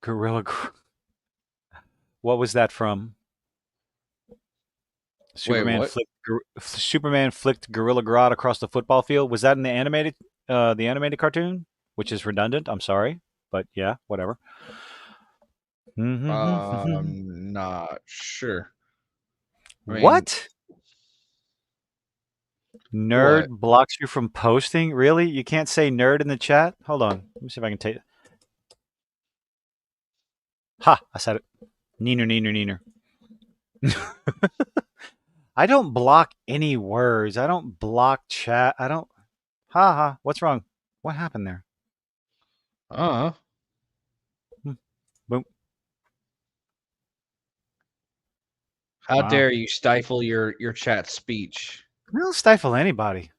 Gorilla. What was that from? Wait, what? Superman flicked Gorilla Grodd across the football field. Was that in the animated cartoon? Which is redundant. I'm sorry, but yeah, whatever. Not sure. I mean, What? Nerd what? blocks you from posting? Really? You can't say nerd in the chat? Hold on. Let me see if I can take. Ha! I said it. Neener, neener, neener. I don't block any words. I don't block chat. I don't. Ha ha. What's wrong? What happened there? Uh, Boom. how Wow. dare you stifle your chat speech? I don't stifle anybody.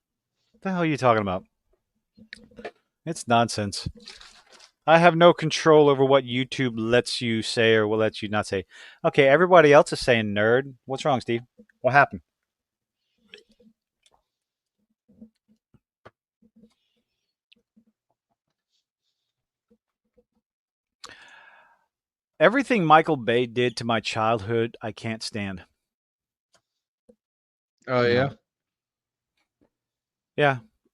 What the hell are you talking about? It's nonsense. I have no control over what YouTube lets you say or what lets you not say. Okay, everybody else is saying nerd. What's wrong, Steve? What happened? Everything Michael Bay did to my childhood, I can't stand. Oh No. yeah.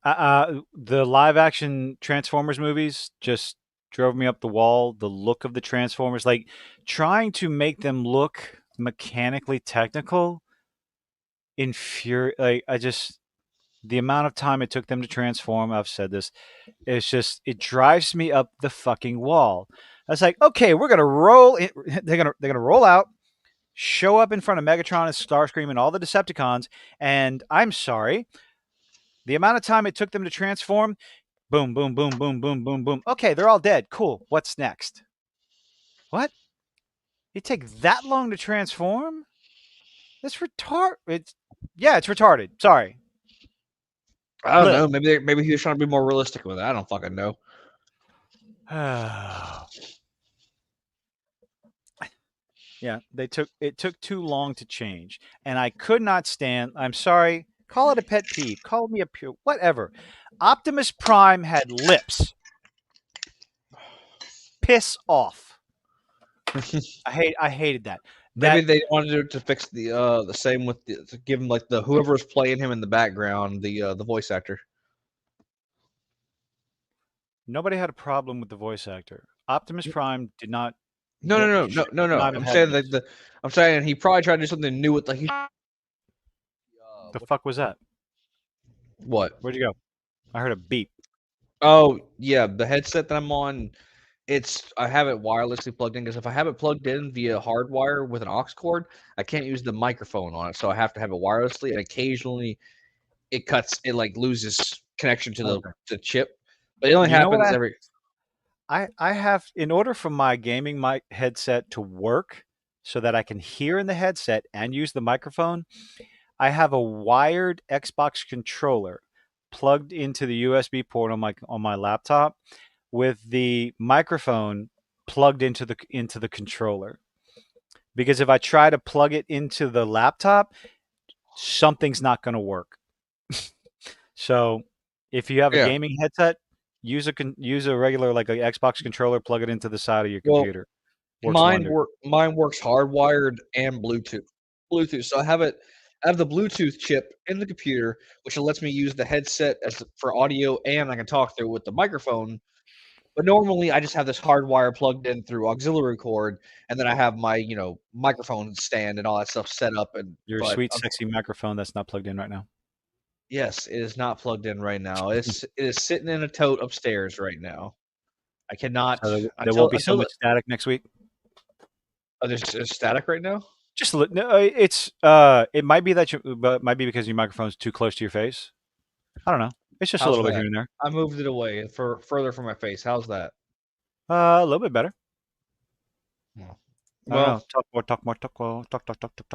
Yeah. The live action Transformers movies just drove me up the wall. The look of the Transformers, like trying to make them look mechanically technical, like the amount of time it took them to transform, I've said this, it drives me up the fucking wall. I was like, okay, we're gonna roll it. They're gonna roll out, show up in front of Megatron and Starscream and all the Decepticons, and I'm sorry, the amount of time it took them to transform, boom, boom, boom, boom, boom, boom, boom. Okay, they're all dead. Cool. What's next? What? It take that long to transform? That's retarded. It's retarded. Sorry. I don't know. Blech. Maybe he was trying to be more realistic with it. I don't fucking know. Yeah, it took too long to change, and I could not stand. I'm sorry. Call it a pet peeve. Call me a pure whatever. Optimus Prime had lips. Piss off. I hated that. Maybe That they wanted to fix the same with to give him like the whoever's playing him in the background, the voice actor. nobody had a problem with the voice actor. Optimus Prime did not. No. Not have I'm had saying lips. I'm saying he probably tried to do something new with like The fuck was that? what? Where'd you go? I heard a beep. Oh yeah, the headset that I'm on. I have it wirelessly plugged in because if I have it plugged in via hardwire with an aux cord, I can't use the microphone on it, so I have to have it wirelessly. And occasionally, it like loses connection to Okay. the chip, but it only You know what happens every. I have in order for my gaming mic headset to work so that I can hear in the headset and use the microphone, I have a wired Xbox controller plugged into the USB port on my laptop with the microphone plugged into the controller. Because if I try to plug it into the laptop, something's not going to work. So, if you have a Yeah. gaming headset, use a regular like a Xbox controller, plug it into the side of your Well, computer. Works wonders. Mine works hardwired and Bluetooth. So I have the Bluetooth chip in the computer, which lets me use the headset for audio, and I can talk through with the microphone. But normally, I just have this hardwire plugged in through auxiliary cord, and then I have my microphone stand and all that stuff set up. Your sweet, sexy microphone that's not plugged in right now. Yes, it is not plugged in right now. It is sitting in a tote upstairs right now. I cannot So there won't be so until much static next week. there's static right now. Just no, it might be but it might be because your microphone's too close to your face. I don't know. It's just a How's little bit that? here and there. I moved it away further from my face. How's that? A little bit better. I don't know. Well, Talk more. Talk more. Talk more.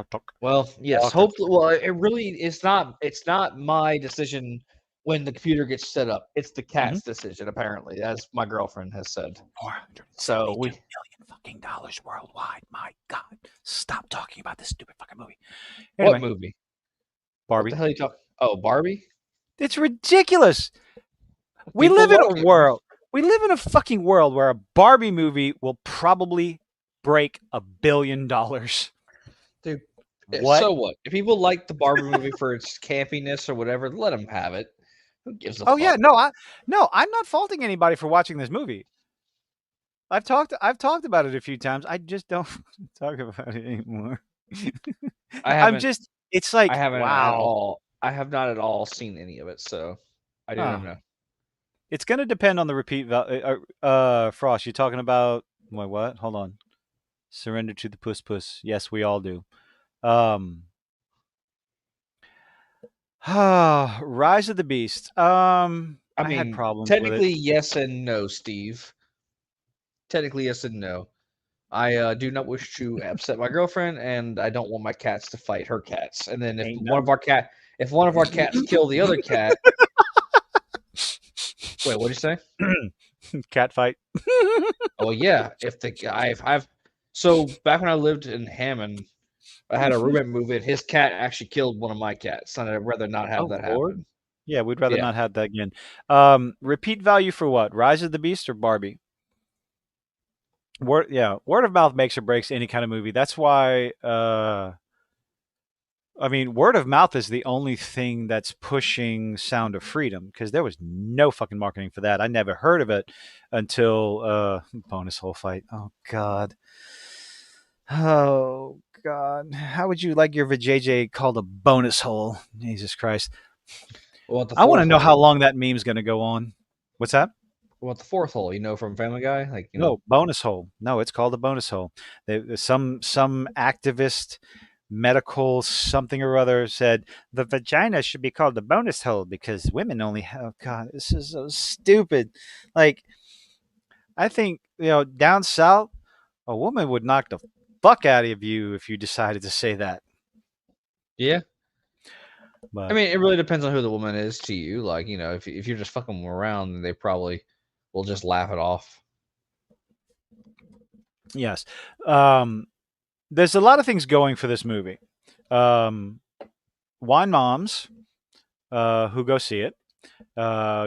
Talk. well, yes. Talk. Hopefully, well, it really is not. It's not my decision when the computer gets set up. It's the cat's decision, apparently, as my girlfriend has said. So $472 million fucking dollars worldwide. My God, stop talking about this stupid fucking movie. Anyway, What movie? Barbie. What the hell are you talking? Oh, Barbie. It's ridiculous. We People live in like a it. world. We live in a fucking world where a Barbie movie will probably break $1 billion. Dude, What? So what? If people like the Barbie movie for its campiness or whatever, let them have it. Who gives a fuck? Yeah, no, I'm not faulting anybody for watching this movie. I've talked about it a few times. I just don't talk about it anymore. It's like, I haven't wow. at all. I have not at all seen any of it, so I don't know. It's going to depend on the repeat value. Frost, you talking about what? Hold on. Surrender to the puss. Yes, we all do. Rise of the Beast. I had problems with it. Technically, yes and no, Steve. Technically, yes and no. I do not wish to upset my girlfriend, and I don't want my cats to fight her cats. And then if one of our cats kill the other cat, wait, what'd you say? Cat fight. Oh yeah, so back when I lived in Hammond, I had a roommate move in. His cat actually killed one of my cats, and I'd rather not have that happen. Yeah, we'd rather not have that again. Repeat value for what? Rise of the Beast or Barbie? word of mouth makes or breaks any kind of movie. That's why I mean, word of mouth is the only thing that's pushing Sound of Freedom because there was no fucking marketing for that. I never heard of it until bonus hole fight. Oh god. Oh god. How would you like your vajayjay called a bonus hole? Jesus Christ. What the I want to fourth know how hole? long that meme's going to go on. What's that? What the fourth hole? From Family Guy, No, bonus hole. No, it's called a bonus hole. Some activist medical something or other said the vagina should be called the bonus hole because women only have. Oh God, this is so stupid. Like I think down south, a woman would knock the fuck out of you if you decided to say that. Yeah. I But mean, it really depends on who the woman is to you. If you're just fucking them around, then they probably will just laugh it off. yes, there's a lot of things going for this movie. Um, Wine moms who go see it.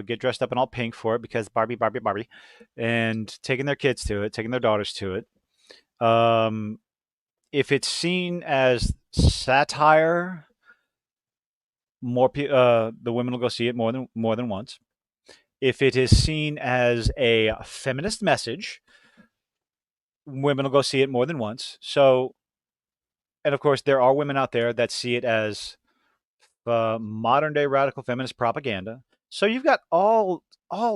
Get dressed up in all pink for it because Barbie, Barbie, Barbie, and taking their kids to it, taking their daughters to it. If it's seen as satire, the women will go see it more than once. If it is seen as a feminist message, women will go see it more than once. So, and of course, there are women out there that see it as modern day radical feminist propaganda. So you've got all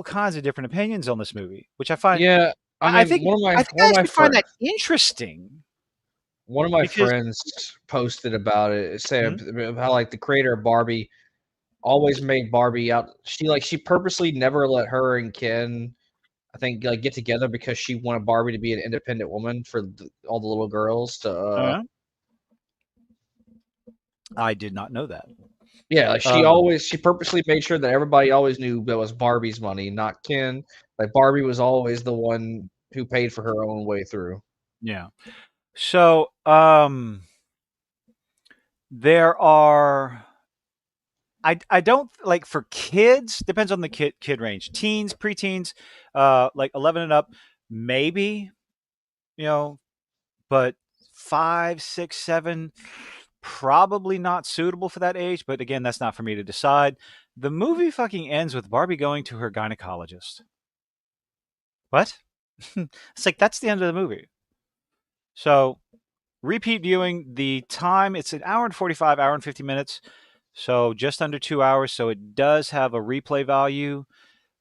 kinds of different opinions on this movie, which I find Yeah, I I mean, think I think I actually find that interesting one of my because friends posted about it, hmm, saying how the creator of Barbie always made Barbie out. She purposely never let her and Ken, I think, get together because she wanted Barbie to be an independent woman for all the little girls to. I did not know that. Yeah, Um, she purposely made sure that everybody always knew that was Barbie's money, not Ken. Like Barbie was always the one who paid for her own way through. yeah. So there are. I don't like for kids. Depends on the kid range. Teens, preteens, like 11 and up, maybe you know, but 5, 6, 7, probably not suitable for that age. But again, that's not for me to decide. The movie fucking ends with Barbie going to her gynecologist. What? It's like that's the end of the movie. So repeat viewing. The time it's an hour and 45, hour and 50 minutes. So just under 2 hours. So it does have a replay value.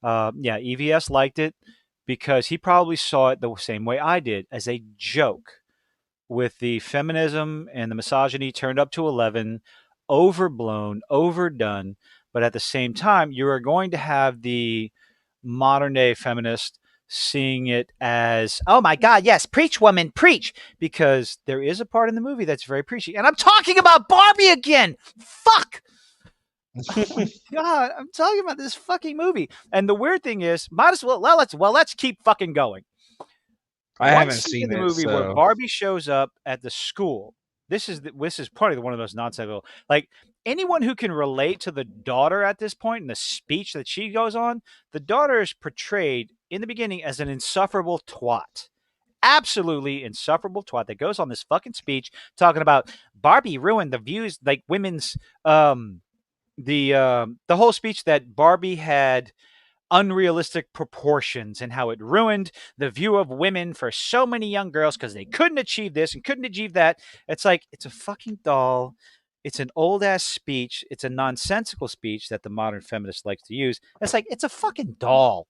Yeah, EVS liked it because he probably saw it the same way I did as a joke with the feminism and the misogyny turned up to 11, overblown, overdone. But at the same time, you are going to have the modern day feminist seeing it as, oh my God, yes, preach, woman, preach. Because there is a part in the movie that's very preachy. And I'm talking about Barbie again. Fuck. Oh my God, I'm talking about this fucking movie. And the weird thing is, might as well, let's keep fucking going. I One haven't scene in seen the it, movie where so Barbie shows up at the school. This is probably one of the most nonsensical. Like anyone who can relate to the daughter at this point in the speech that she goes on, the daughter is portrayed in the beginning as an insufferable twat. Absolutely insufferable twat that goes on this fucking speech talking about Barbie ruined the views like women's the whole speech that Barbie had unrealistic proportions and how it ruined the view of women for so many young girls because they couldn't achieve this and couldn't achieve that. It's like, it's a fucking doll. It's an old ass speech. It's a nonsensical speech that the modern feminist likes to use. It's like, it's a fucking doll.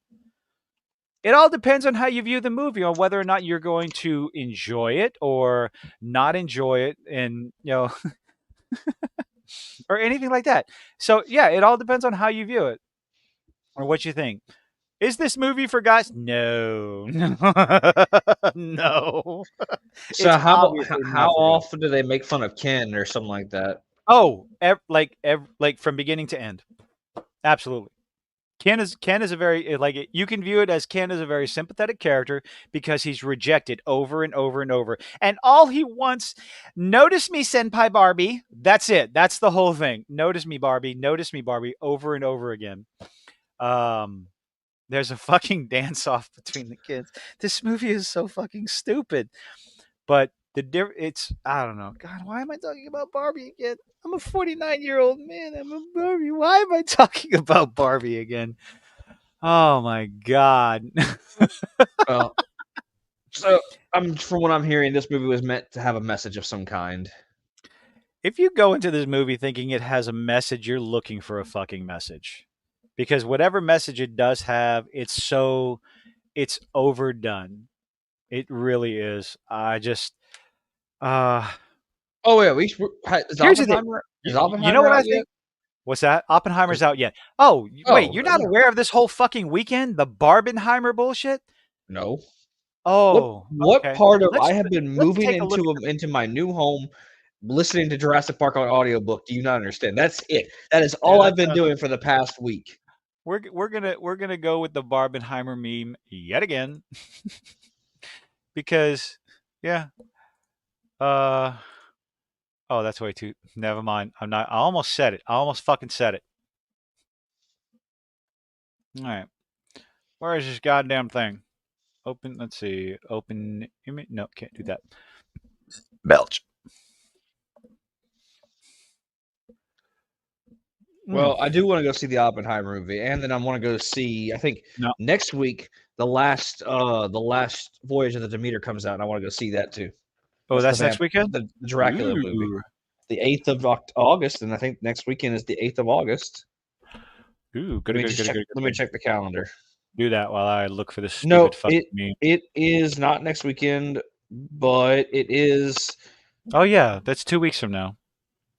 It all depends on how you view the movie, on whether or not you're going to enjoy it or not enjoy it, and or anything like that. So yeah, it all depends on how you view it or what you think. Is this movie for guys? No. No. so It's how obviously not for guys. often do they make fun of Ken or something like that? Oh, like from beginning to end. Absolutely. Ken is a very you can view it as Ken is a very sympathetic character because he's rejected over and over and over. And all he wants, notice me, Senpai Barbie. That's it. That's the whole thing. Notice me, Barbie. Notice me, Barbie, over and over again. Um There's a fucking dance off between the kids. This movie is so fucking stupid. But it's I don't know. God, why am I talking about Barbie again? I'm a 49-year-old man. I'm a Barbie. Why am I talking about Barbie again? Oh my god. Well, so from what I'm hearing, this movie was meant to have a message of some kind. If you go into this movie thinking it has a message, you're looking for a fucking message. Because whatever message it does have, it's overdone. It really is. I just uh Oh yeah, is here's the thing. You know Oppenheimer what I out yet? think? What's that? Oppenheimer's out yet. Oh, wait, Oh you're not aware of this whole fucking weekend? The Barbenheimer bullshit? no. Oh, What okay. part of Let's I have been let's moving take a look at into my new home, listening to Jurassic Park on audiobook? Do you not understand? That's it. That is yeah, all I've that's been doing for the past week. we're gonna go with the Barbenheimer meme yet again. Because yeah. Uh oh, that's way too never mind. I almost said it. I almost fucking said it. All right. Where is this goddamn thing? Open, let's see. Open image. No, can't do that. Belch. Well, I do want to go see the Oppenheimer movie, and then I want to go see. I think No. next week the last Voyage of the Demeter comes out, and I want to go see that too. Oh, that's the next weekend? the Dracula movie, Ooh. the 8th of August, and I think next weekend is the 8th of August. Ooh, Let good, me good, just good, check. good, Let me good. check the calendar. Do that while I look for this No, stupid fucking meme. it is not next weekend, but it is Oh yeah, that's 2 weeks from now.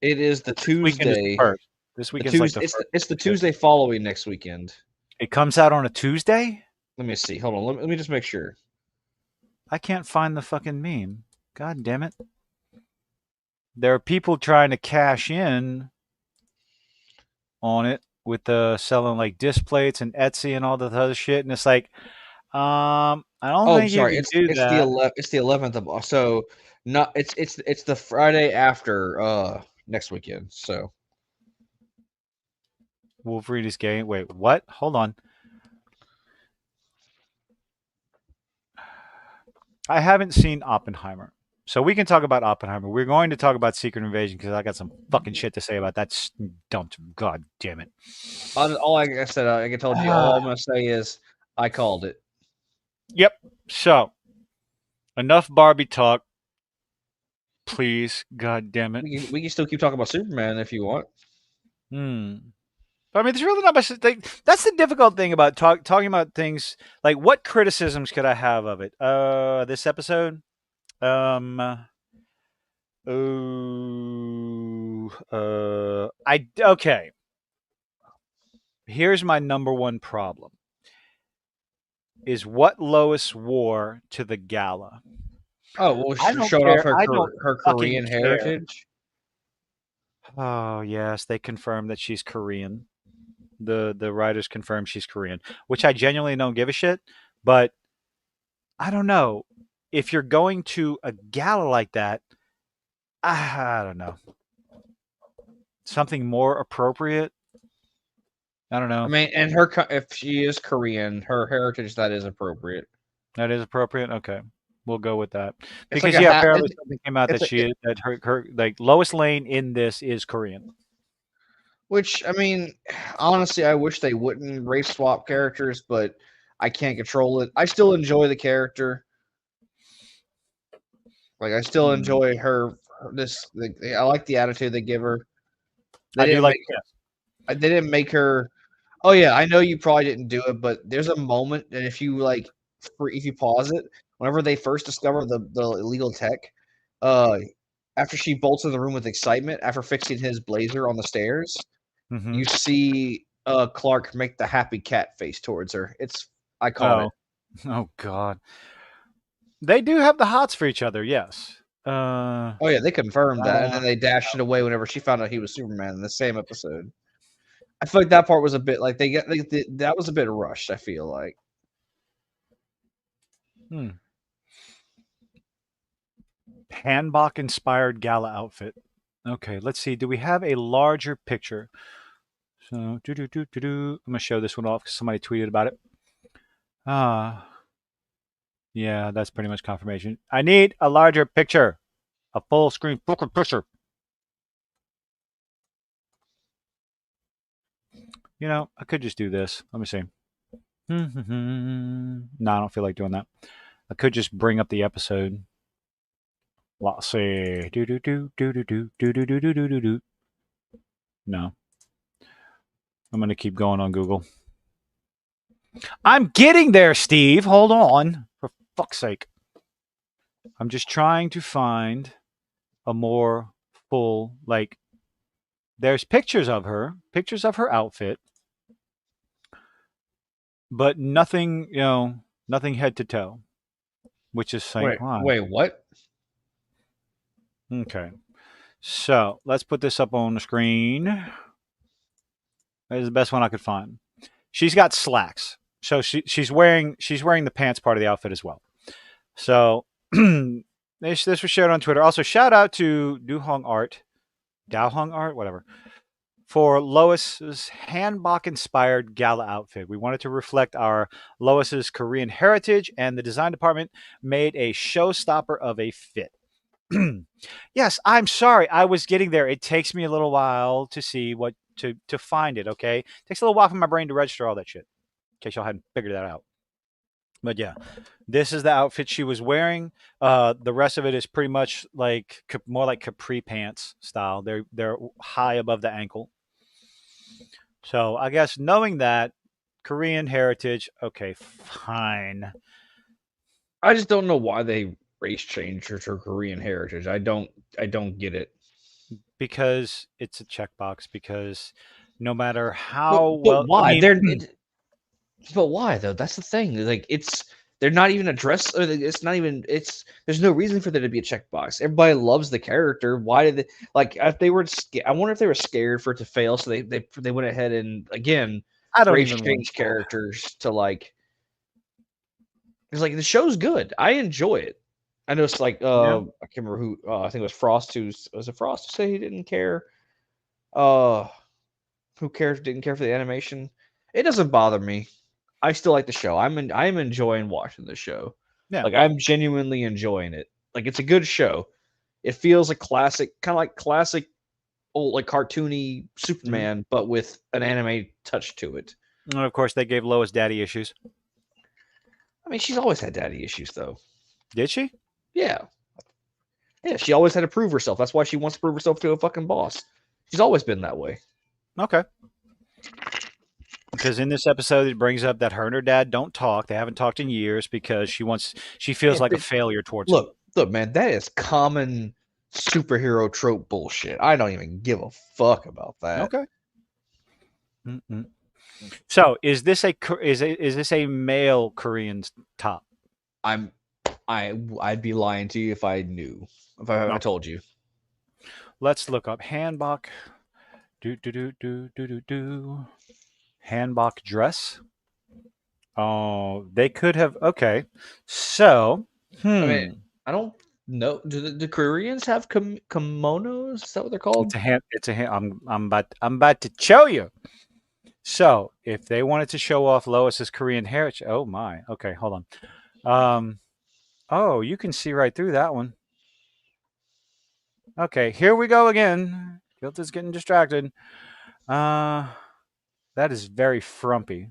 the This weekend is the Tuesday. first. This The weekend's like the Tuesday. first. It's the Tuesday following next weekend. It comes out on a Tuesday? Let me see. Hold on. Let me just make sure. I can't find the fucking meme. God damn it. There are people trying to cash in on it with selling like disc plates and Etsy and all this other shit, and it's like, I don't Oh, think you sorry. can do that. It's the 11th of so not it's the Friday after next weekend. So Wolverine is gay. Wait, what? Hold on. I haven't seen Oppenheimer. So we can talk about Oppenheimer. We're going to talk about Secret Invasion because I got some fucking shit to say about that. Don't. God damn it. all like I said, I told you, all I'm gonna say is I called it. Yep. So enough Barbie talk. Please. God damn it. We can still keep talking about Superman if you want. I mean, there's really not much. That's the difficult thing about talking about things. Like, what criticisms could I have of it? This episode. Okay. Here's my number one problem: is what Lois wore to the gala. Oh well, I don't showing off care. I don't her fucking Korean care. heritage. Oh yes, they confirmed that she's Korean. The writers confirmed she's Korean, which I genuinely don't give a shit. But I don't know if you're going to a gala like that. I don't know, something more appropriate. I don't I know. mean, and if she is Korean, her heritage that is appropriate. That is appropriate. Okay, we'll go with that. It's like Because a yeah, hat. apparently something came out It's that a, her like Lois Lane in this is Korean. Which, I mean, honestly, I wish they wouldn't race swap characters, but I can't control it. I still enjoy the character. Like, I still Hmm. enjoy her. I like the attitude they give her. They I do didn't like. make. They didn't make her. Oh yeah, I know you probably didn't do it, but there's a moment, and if you if you pause it, whenever they first discover the illegal tech, uh, after she bolts in the room with excitement after fixing his blazer on the stairs, Mm-hmm. you see Clark make the happy cat face towards her. I called it. Oh, oh God. They do have the hots for each other. Yes. Oh yeah, they confirmed that, and then they dashed it away whenever she found out he was Superman in the same episode. I feel like that part was a bit like that was a bit rushed. I feel like. Hanbok inspired gala outfit. Okay, let's see. Do we have a larger picture? So, I'm gonna show this one off because somebody tweeted about it. Yeah, that's pretty much confirmation. I need a larger picture, a full screen fucking picture. You know, I could just do this. Let me see. No, I don't feel like doing that. I could just bring up the episode. Let's see. Do do do do do do do do do do do do. No, I'm gonna keep going on Google. I'm getting there, Steve. Hold on, for fuck's sake. I'm just trying to find a more full, like. There's pictures of her outfit, but nothing, nothing head to toe, which is like, why? Wait, what? Okay. So let's put this up on the screen. That is the best one I could find. She's got slacks, so she's wearing the pants part of the outfit as well. So this was shared on Twitter. Also, shout out to Dao Art, whatever, for Lois's hanbok-inspired gala outfit. We wanted to reflect our Lois's Korean heritage, and the design department made a showstopper of a fit. Yes, I'm sorry. I was getting there. It takes me a little while to see what to find it. Okay, it takes a little while for my brain to register all that shit. In case y'all hadn't figured that out. But yeah, this is the outfit she was wearing. The rest of it is pretty much like more like capri pants style. They're high above the ankle. So I guess knowing that Korean heritage, okay, fine. I just don't know why they race changed her to Korean heritage. I don't get it. Because it's a checkbox. Because no matter how But why? I mean, But why though? That's the thing. Like they're not even addressed. Or it's not even. There's no reason for there to be a checkbox. Everybody loves the character. Why did they like? If they were, I wonder if they were scared for it to fail, so they went ahead and again I don't race even change characters to like. It's like the show's good. I enjoy it. I know it's like Yeah. I can't remember who. I think it was Frost. Was it Frost who said he didn't care? Uh, who cares? Didn't care for the animation. It doesn't bother me. I still like the show. I'm enjoying watching the show. Yeah. Like I'm genuinely enjoying it. Like it's a good show. It feels like classic, kind of like classic old like cartoony Superman, but with an anime touch to it. And of course, they gave Lois daddy issues. I mean, she's always had daddy issues though. Did she? Yeah. Yeah, she always had to prove herself. That's why she wants to prove herself to a fucking boss. She's always been that way. Okay. Because in this episode, it brings up that her and her dad don't talk. They haven't talked in years because she feels Yeah, like a but failure towards him. Look, man, that is common superhero trope bullshit. I don't even give a fuck about that. Okay. Mm-mm. So, is this a male Korean top? I'd be lying to you if I knew. If I told you. Let's look up hanbok. Do. Hanbok dress. Oh, they could have. Okay, so I mean, I don't know. Do the Koreans have kimonos? Is that what they're called? It's a hand. I'm about to show you. So, if they wanted to show off Lois's Korean heritage, oh my. Okay, hold on. Oh, you can see right through that one. Okay, here we go again. Guilt is getting distracted. That is very frumpy.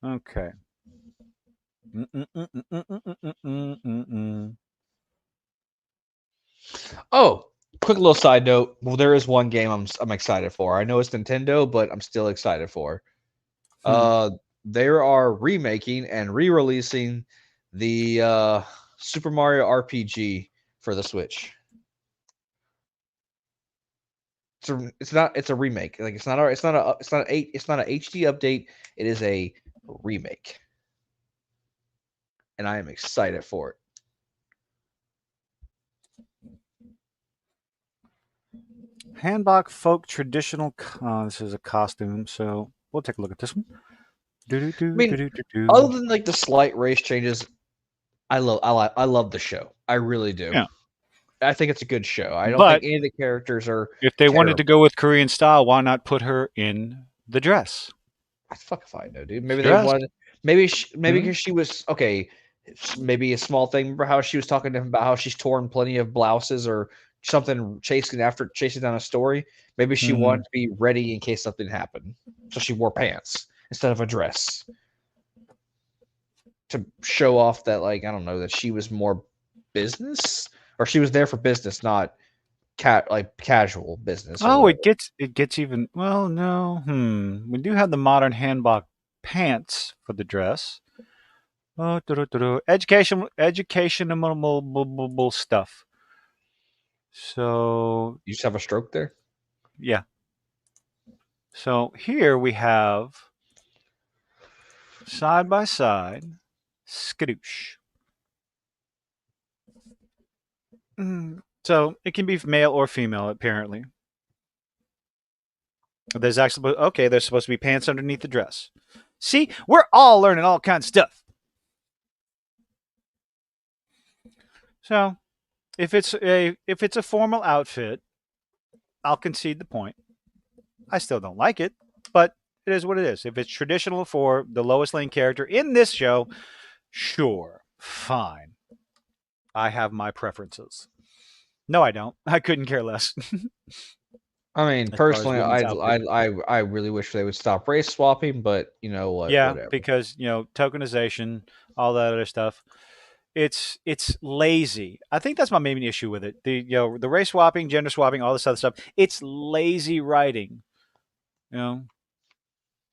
Okay. Oh, quick little side note. Well, there is one game I'm excited for. I know it's Nintendo, but I'm still excited for. They are remaking and re-releasing the Super Mario RPG for the Switch. It's a remake. Like it's not an HD update. It is a remake. And I am excited for it. Hanbok folk traditional. This is a costume, so we'll take a look at this one. Other than like the slight race changes, I love the show. I really do. Yeah. I think it's a good show. I don't But think any of the characters are. If they wanted to go with Korean style, why not put her in the dress? Fuck if I know, dude. Maybe they Dressed. wanted. Maybe because she was okay. Maybe a small thing. Remember how she was talking to him about how she's torn plenty of blouses or something chasing down a story. Maybe she wanted to be ready in case something happened, so she wore pants instead of a dress to show off that, like, I don't know, that she was more business, or she was there for business, not casual business or Oh, whatever. it gets even. Well, no. We do have the modern handbag pants for the dress. Oh, educational stuff. So You just have a stroke there. yeah. So here we have side by side, skadoosh. So it can be male or female, apparently. There's actually okay. There's supposed to be pants underneath the dress. See, we're all learning all kinds of stuff. So if it's a formal outfit, I'll concede the point. I still don't like it, but it is what it is. If it's traditional for the Lois Lane character in this show, sure, fine. I have my preferences. No, I don't. I couldn't care less. I mean, As far as personally, women's outfits. I really wish they would stop race swapping, but you know what? Yeah, Whatever. because tokenization, all that other stuff. It's lazy. I think that's my main issue with it. The race swapping, gender swapping, all this other stuff. It's lazy writing, and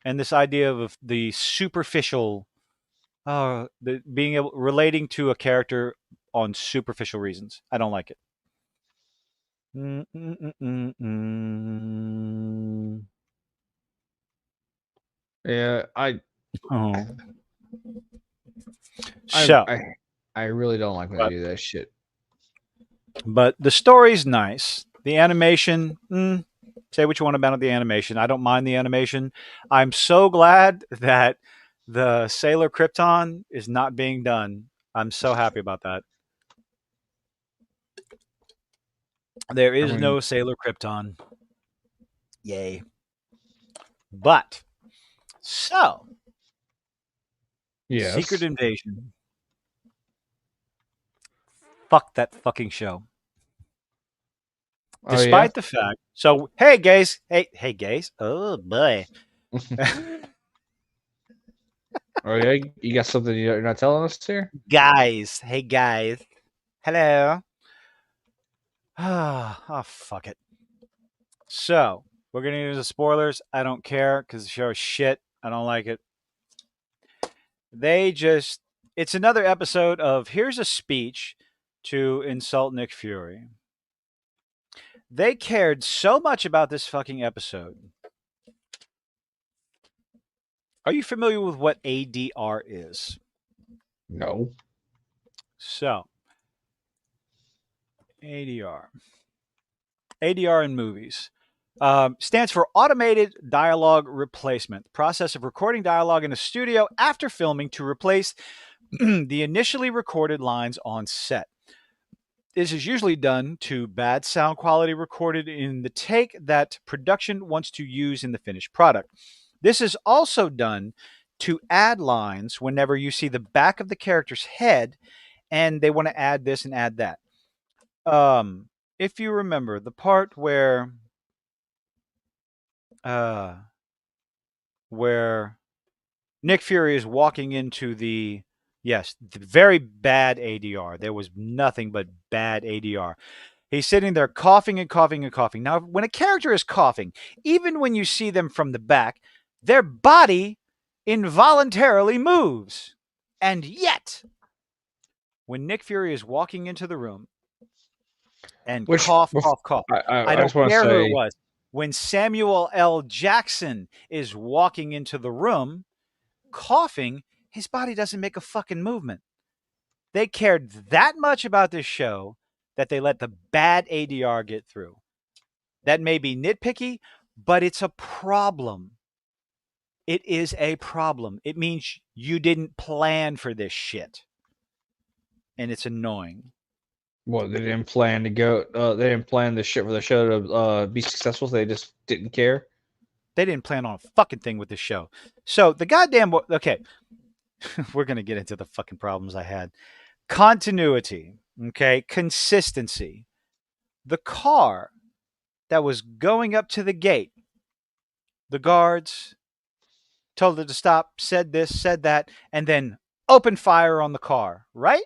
this idea of the superficial, the being able relating to a character on superficial reasons. I don't like it. Yeah, Oh. So, I really don't like when but, they do that shit. but the story's nice. The animation, say what you want about the animation. I don't mind the animation. I'm so glad that the Sailor Krypton is not being done. I'm so happy about that. There is no Sailor Krypton. Yay. But, so, Yes. Secret Invasion. Fuck that fucking show. Oh, Despite the fact. So, hey, gays. Hey, gays. Oh, boy. Oh yeah, you got something you're not telling us here? Guys. Hey, guys. Hello. Oh, fuck it. So, we're going to use the spoilers. I don't care because the show is shit. I don't like it. It's another episode of here's a speech to insult Nick Fury. They cared so much about this fucking episode. Are you familiar with what ADR is? No. So, ADR. ADR in movies. Stands for Automated Dialogue Replacement, process of recording dialogue in a studio after filming to replace the initially recorded lines on set. This is usually done to bad sound quality recorded in the take that production wants to use in the finished product. This is also done to add lines whenever you see the back of the character's head and they want to add this and add that. If you remember the part where Nick Fury is walking into the very bad ADR. There was nothing but bad ADR. He's sitting there coughing and coughing and coughing. Now, when a character is coughing, even when you see them from the back, their body involuntarily moves. And yet, when Nick Fury is walking into the room and cough, I don't care who it was. When Samuel L. Jackson is walking into the room, coughing, his body doesn't make a fucking movement. They cared that much about this show that they let the bad ADR get through. That may be nitpicky, but it's a problem. It is a problem. It means you didn't plan for this shit. And it's annoying. Well, they didn't plan to go. They didn't plan the shit for the show to be successful. So they just didn't care. They didn't plan on a fucking thing with this show. So the goddamn okay, we're gonna get into the fucking problems I had. Continuity, okay, consistency. The car that was going up to the gate, the guards told it to stop, said this, said that, and then opened fire on the car, right?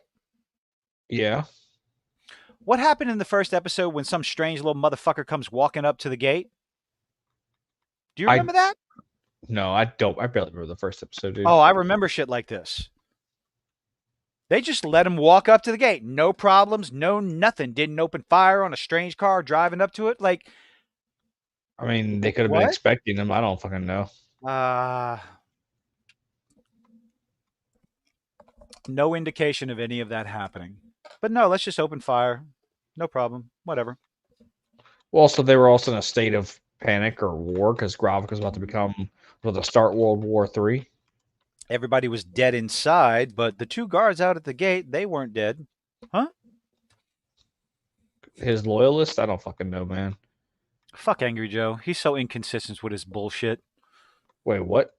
Yeah. What happened in the first episode when some strange little motherfucker comes walking up to the gate? Do you I remember that? No, I don't. I barely remember the first episode, dude. Oh, I remember shit like this. They just let him walk up to the gate. No problems, no nothing. Didn't open fire on a strange car driving up to it. Like, I mean, they could have been what? expecting him. I don't fucking know. No indication of any of that happening. But no, let's just open fire. No problem. Whatever. Well, also they were also in a state of panic or war because Gravik was about to start World War III. Everybody was dead inside, but the two guards out at the gate, they weren't dead. Huh? His loyalists? I don't fucking know, man. Fuck Angry Joe. He's so inconsistent with his bullshit. Wait, what?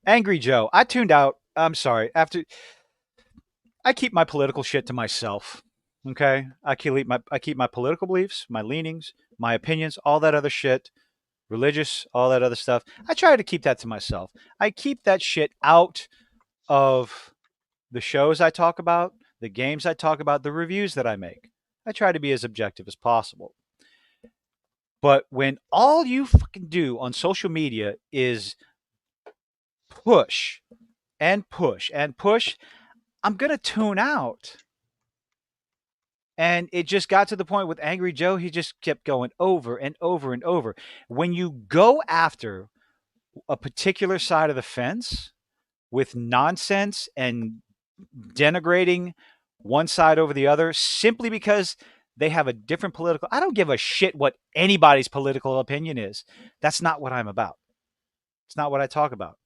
Angry Joe. I tuned out. I'm sorry. I keep my political shit to myself. Okay? I keep my political beliefs, my leanings, my opinions, all that other shit, religious, all that other stuff. I try to keep that to myself. I keep that shit out of the shows I talk about, the games I talk about, the reviews that I make. I try to be as objective as possible. But when all you fucking do on social media is push and push and push, I'm going to tune out. And it just got to the point with Angry Joe, he just kept going over and over and over. When you go after a particular side of the fence with nonsense and denigrating one side over the other simply because they have a different political, I don't give a shit what anybody's political opinion is. That's not what I'm about. It's not what I talk about.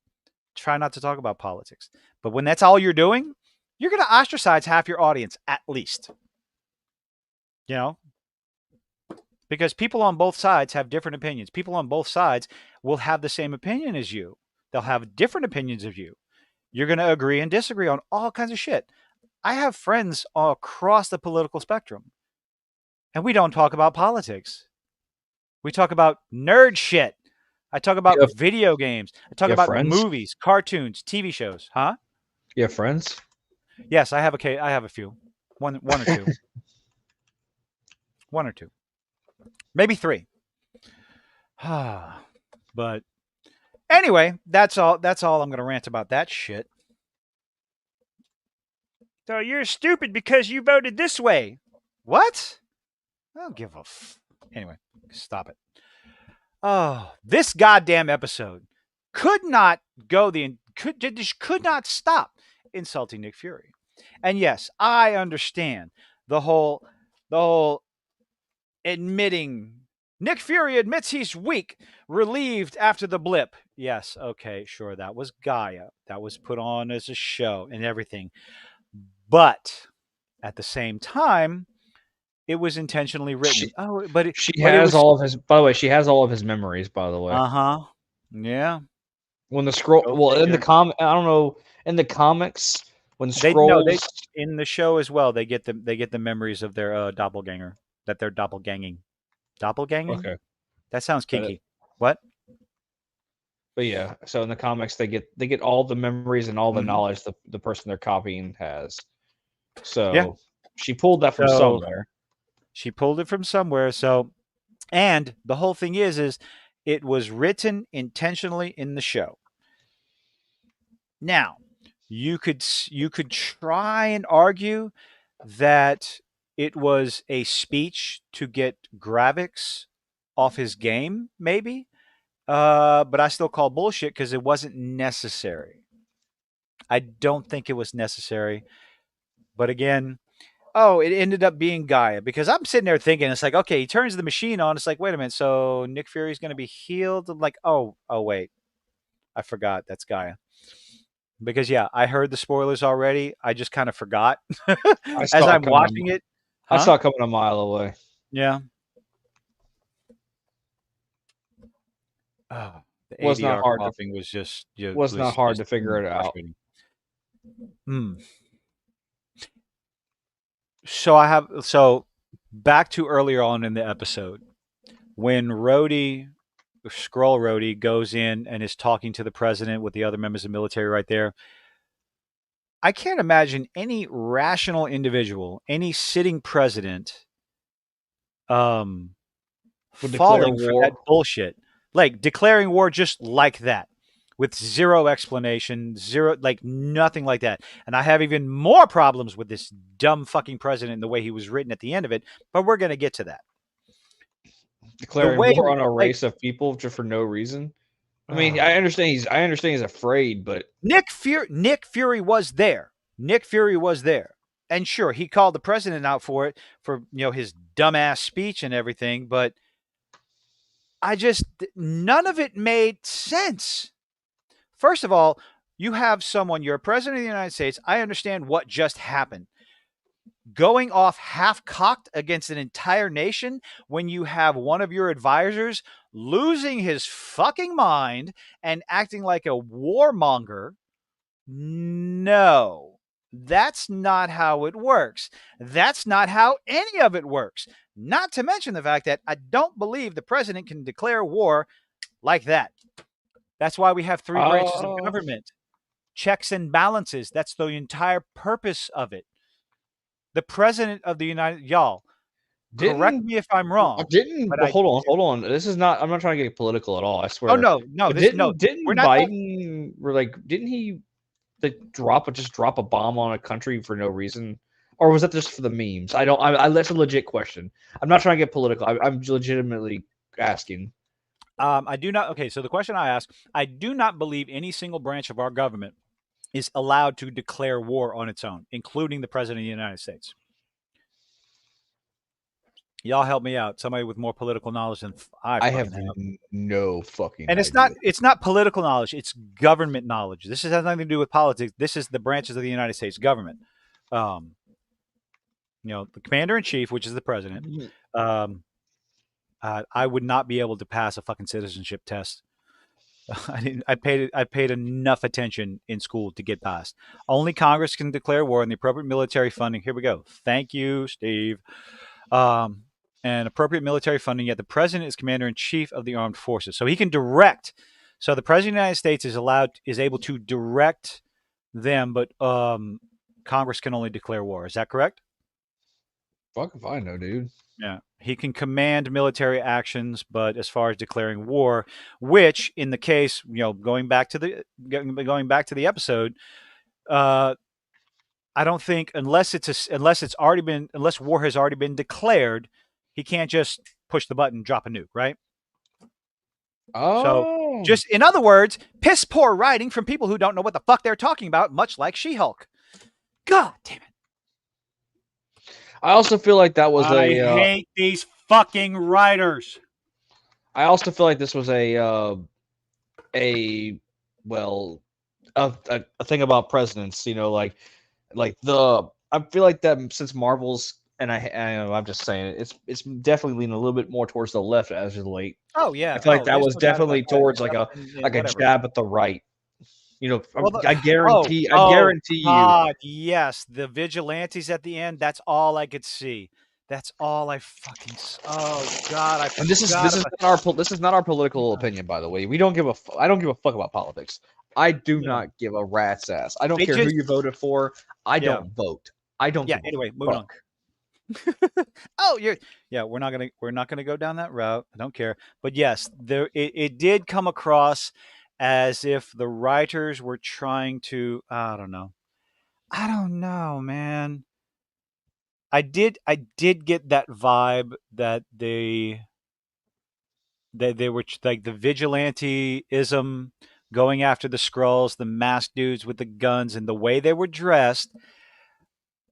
Try not to talk about politics. But when that's all you're doing, you're going to ostracize half your audience at least. You know? Because people on both sides have different opinions. People on both sides will have the same opinion as you. They'll have different opinions of you. You're going to agree and disagree on all kinds of shit. I have friends all across the political spectrum. And we don't talk about politics. We talk about nerd shit. I talk about video games. I talk about movies, cartoons, TV shows. Huh? You have friends? Yes, I have a few. One or two. One or two. Maybe three. But anyway, that's all I'm going to rant about that shit. So you're stupid because you voted this way. What? I don't give a anyway, stop it. Oh, this goddamn episode could not stop insulting Nick Fury. And yes, I understand the whole admitting Nick Fury admits he's weak, relieved after the blip. Yes, okay, sure, that was Gaia. That was put on as a show and everything. But at the same time, it was intentionally written. She has all of his memories, by the way. Uh-huh. Yeah. When the scroll in the comics, when scrolls in the show as well, they get the memories of their doppelganger that they're doppelganging. Doppelganging? Okay. That sounds kinky. What? But yeah, so in the comics they get all the memories and all the knowledge the person they're copying has. So yeah. She pulled that from somewhere. She pulled it from somewhere. So, and the whole thing is it was written intentionally in the show. Now, you could try and argue that it was a speech to get Gravik off his game, maybe. But I still call bullshit because it wasn't necessary. I don't think it was necessary. But again, it ended up being Gaia because I'm sitting there thinking, it's like, okay, he turns the machine on. It's like, wait a minute. So Nick Fury's going to be healed. I'm like, oh, wait. I forgot. That's Gaia. Because, yeah, I heard the spoilers already. I just kind of forgot as I'm watching it. I saw it coming a mile away. Yeah. Oh, The Was not ADR hard to coughing was just was not hard to figure it out. frustrating. So back to earlier on in the episode when Skrull Rhodey goes in and is talking to the president with the other members of the military right there. I can't imagine any rational individual, any sitting president, Would declare falling for war. that bullshit. Like declaring war just like that. With zero explanation, zero, like nothing like that. And I have even more problems with this dumb fucking president and the way he was written at the end of it, but we're going to get to that. Declaring way, war on a like- race of people just for no reason. I mean, I understand he's afraid, but Nick Fury was there. Nick Fury was there. And sure, he called the president out for it, for his dumbass speech and everything, but none of it made sense. First of all, you have someone, you're a president of the United States. I understand what just happened. Going off half-cocked against an entire nation when you have one of your advisors losing his fucking mind and acting like a warmonger. No, that's not how it works. That's not how any of it works. Not to mention the fact that I don't believe the president can declare war like that. That's why we have three branches of government. Checks and balances. That's the entire purpose of it. The president of the correct me if I'm wrong. Hold on. This is not. I'm not trying to get political at all. I swear. Oh no. Didn't we're not. Biden didn't he drop a bomb on a country for no reason, or was that just for the memes? That's a legit question. I'm not trying to get political. I'm legitimately asking. I do not. Okay, so the question I ask, I do not believe any single branch of our government is allowed to declare war on its own, including the president of the United States. Y'all help me out. Somebody with more political knowledge than I have no fucking. And idea. it's not political knowledge. It's government knowledge. This has nothing to do with politics. This is the branches of the United States government. The commander in chief, which is the president. I would not be able to pass a fucking citizenship test. I paid enough attention in school to get past. Only Congress can declare war and the appropriate military funding. Here we go. Thank you, Steve. And appropriate military funding. Yet the president is commander in chief of the armed forces, so he can direct. So the president of the United States is able to direct them, but Congress can only declare war. Is that correct? Fuck if I know, dude. Yeah, he can command military actions, but as far as declaring war, which in the case, going back to the episode, I don't think unless war has already been declared, he can't just push the button, drop a nuke, right? So, just in other words, piss poor writing from people who don't know what the fuck they're talking about, much like She-Hulk. God damn it. I also feel like that was I hate these fucking writers. I also feel like this was a thing about presidents. I feel like that since Marvel's I'm just saying it's definitely leaning a little bit more towards the left as of late. Oh yeah, I feel like that was definitely towards like a jab at the right. I guarantee you. God, yes, the vigilantes at the end. That's all I could see. That's all I fucking. Oh God! And this is not our political opinion, by the way. I don't give a fuck about politics. I do not give a rat's ass. I don't care who you voted for. I don't vote. I don't. Yeah. Anyway, moving on. We're not gonna go down that route. I don't care. But yes, it did come across as if the writers were trying to. I don't know, man. I did get that vibe that they were like the vigilanteism, going after the Skrulls, the masked dudes with the guns, and the way they were dressed.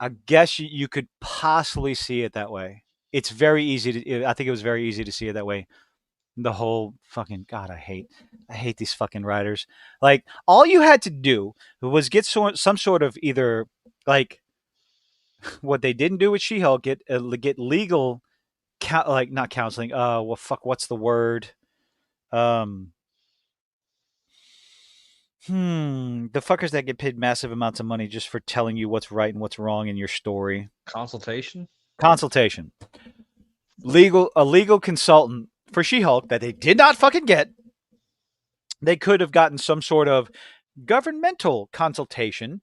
I guess you could possibly see it that way. It's very easy to. I think it was very easy to see it that way. The whole fucking God, I hate these fucking writers. Like all you had to do was get some sort of either like what they didn't do with She-Hulk, get legal, not counseling. What's the word? The fuckers that get paid massive amounts of money just for telling you what's right and what's wrong in your story. Consultation. Consultation. A legal consultant for She-Hulk that they did not fucking get. They could have gotten some sort of governmental consultation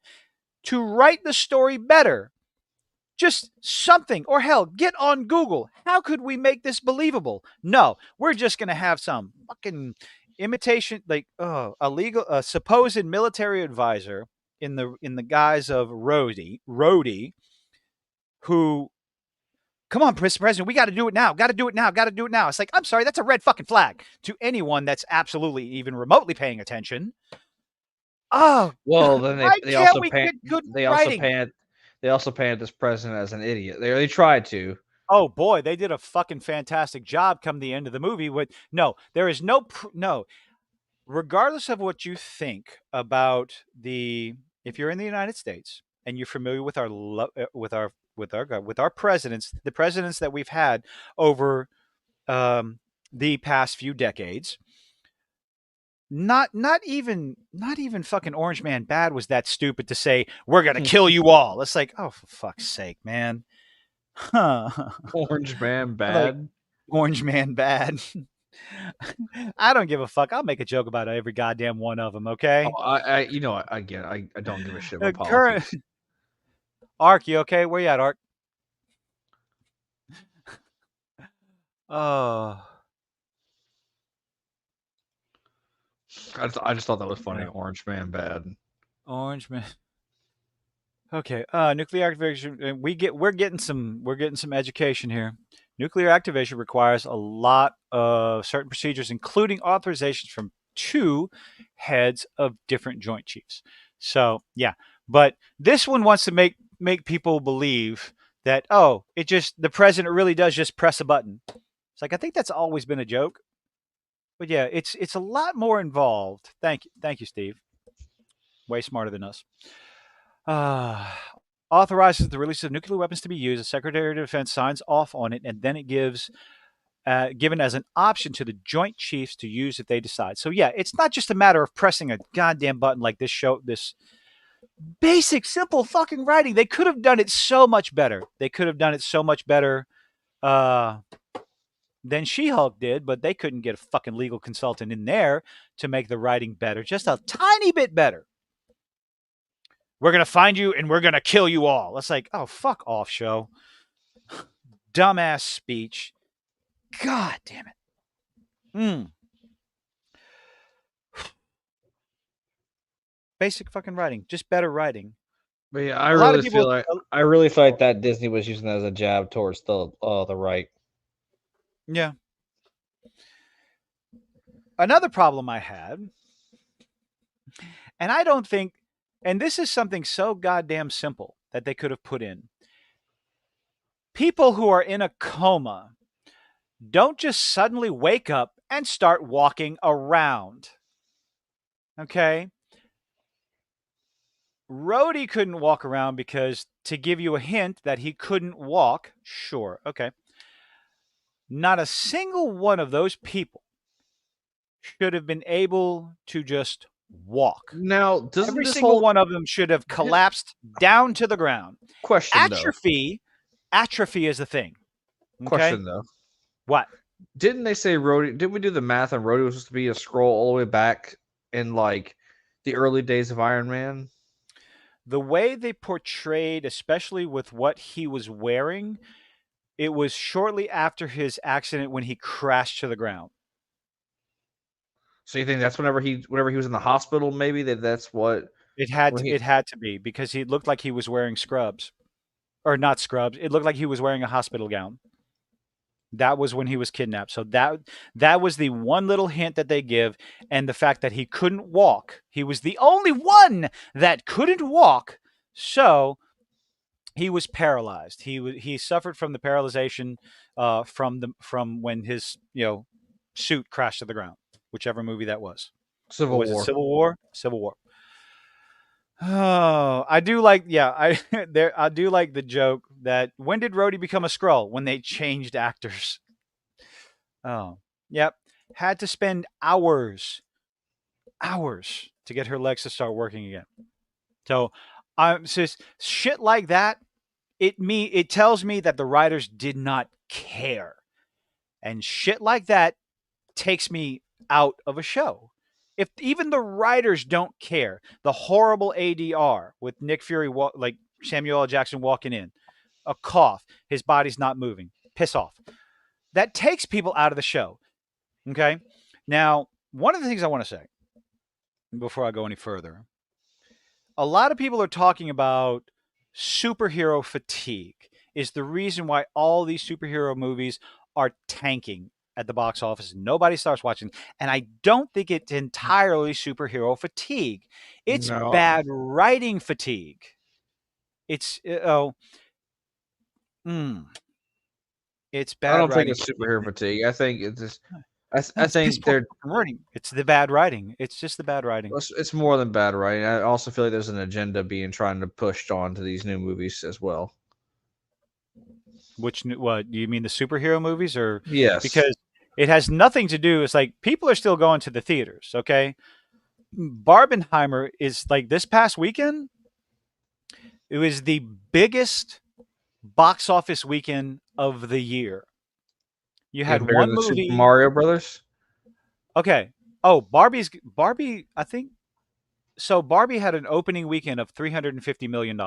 to write the story better. Just something, or hell, get on Google. How could we make this believable? No, we're just gonna have some fucking imitation, like a supposed military advisor in the guise of Rhodey, who, come on, Mr. President, we got to do it now. Got to do it now. Got to do it now. It's like, I'm sorry, that's a red fucking flag to anyone that's absolutely even remotely paying attention. Oh, Well, then why they can't also we pan, get good they also writing? pan they also painted this president as an idiot. They tried to. Oh boy, they did a fucking fantastic job come the end of the movie. There is no. Regardless of what you think about if you're in the United States and you're familiar with our presidents, the presidents that we've had over the past few decades, not even fucking Orange Man Bad was that stupid to say we're gonna kill you all. It's like, oh, for fuck's sake, man. Huh. Orange Man Like, Bad. Orange Man Bad. I don't give a fuck. I'll make a joke about every goddamn one of them. Okay. Oh, I get it. I don't give a shit about Current politics. Ark, you okay? Where you at, Ark? Oh, I just thought that was funny. yeah. Orange Man Bad. Orange Man. Okay. Nuclear activation. We're getting some education here. Nuclear activation requires a lot of certain procedures, including authorizations from two heads of different Joint Chiefs. So yeah, but this one wants to make people believe that, oh, the president really does just press a button. It's like, I think that's always been a joke. But yeah, it's a lot more involved. Thank you, Steve. Way smarter than us. Authorizes the release of nuclear weapons to be used. The Secretary of Defense signs off on it, and then it given as an option to the Joint Chiefs to use if they decide. So yeah, it's not just a matter of pressing a goddamn button like this basic, simple fucking writing. They could have done it so much better. They could have done it so much better than She-Hulk did, but they couldn't get a fucking legal consultant in there to make the writing better, just a tiny bit better. We're going to find you and we're going to kill you all. It's like, oh, fuck off, show. Dumbass speech. God damn it. Basic fucking writing. Just better writing. But yeah, A lot of people- I really feel like that Disney was using that as a jab towards the right. Yeah. Another problem I had, and I don't think, and this is something so goddamn simple that they could have put in. People who are in a coma don't just suddenly wake up and start walking around. Okay? Rhodey couldn't walk around because, to give you a hint that he couldn't walk, sure, okay. Not a single one of those people should have been able to just walk. Now, doesn't Every this single whole one of them should have collapsed down to the ground. question Atrophy is the thing. Okay? Question though. What? Didn't they say Rhodey? Didn't we do the math on Rhodey was supposed to be a scroll all the way back in like the early days of Iron Man? The way they portrayed, especially with what he was wearing, it was shortly after his accident when he crashed to the ground. So you think that's whenever he was in the hospital? Maybe that's what It had to be, because he looked like he was wearing scrubs, or not scrubs. It looked like he was wearing a hospital gown. That was when he was kidnapped. So that was the one little hint that they give, and the fact that he couldn't walk. He was the only one that couldn't walk. So he was paralyzed. He suffered from the paralyzation from when his suit crashed to the ground. Whichever movie that was. Civil Was War. it Civil War? Civil War. Oh, I do like, I do like the joke that when did Rhodey become a Skrull? When they changed actors. Oh, yep. Had to spend hours to get her legs to start working again. So I'm just shit like that. It tells me that the writers did not care, and shit like that takes me out of a show. If even the writers don't care, the horrible ADR with Nick Fury, like Samuel L. Jackson walking in, a cough, his body's not moving, piss off. That takes people out of the show. Okay. Now, one of the things I want to say before I go any further, a lot of people are talking about superhero fatigue is the reason why all these superhero movies are tanking at the box office. Nobody starts watching. And I don't think it's entirely superhero fatigue. It's No, bad writing fatigue. It's it's I bad don't think writing it's fatigue. superhero fatigue. I think it's just. No, I it's piss think poor they're. writing. It's the bad writing. It's just the bad writing. It's more than bad writing. I also feel like there's an agenda being trying to pushed onto these new movies as well. What do you mean, the superhero movies, or Yes. because it has nothing to do? It's like people are still going to the theaters. Okay, Barbenheimer is like this past weekend. It was the biggest box office weekend of the year. You Even had bigger one than Super movie. Mario Brothers. Okay. Oh, Barbie. I think so. Barbie had an opening weekend of $350 million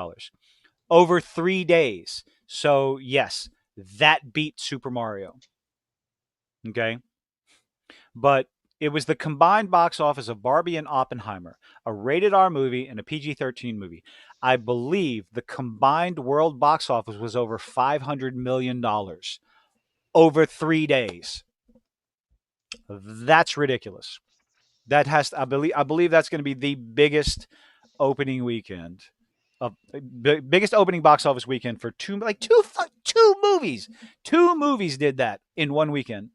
over 3 days. So yes, that beat Super Mario. Okay. But it was the combined box office of Barbie and Oppenheimer, a rated R movie and a PG-13 movie. I believe the combined world box office was over $500 million over 3 days. That's ridiculous. I believe that's going to be the biggest opening weekend of biggest opening box office weekend for two movies. Two movies did that in one weekend.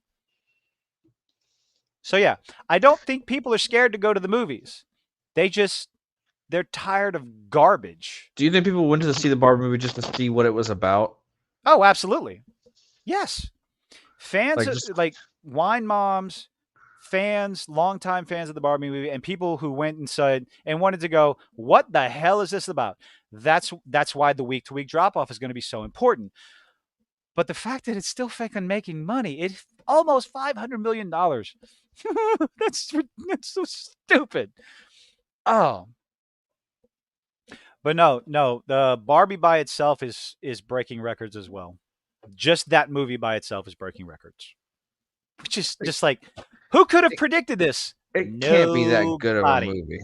So yeah, I don't think people are scared to go to the movies. They're tired of garbage. Do you think people went to see the Barbie movie just to see what it was about? Oh, absolutely. Yes. Fans Like just like wine moms, fans, longtime fans of the Barbie movie, and people who went and said and wanted to go, what the hell is this about? That's why the week to week drop off is going to be so important. But the fact that it's still fucking making money, it's almost $500 million. That's so stupid. Oh, but no, the Barbie by itself is breaking records as well. Just that movie by itself is breaking records, which is just like, who could have predicted this? it can't be that good of a Nobody. movie.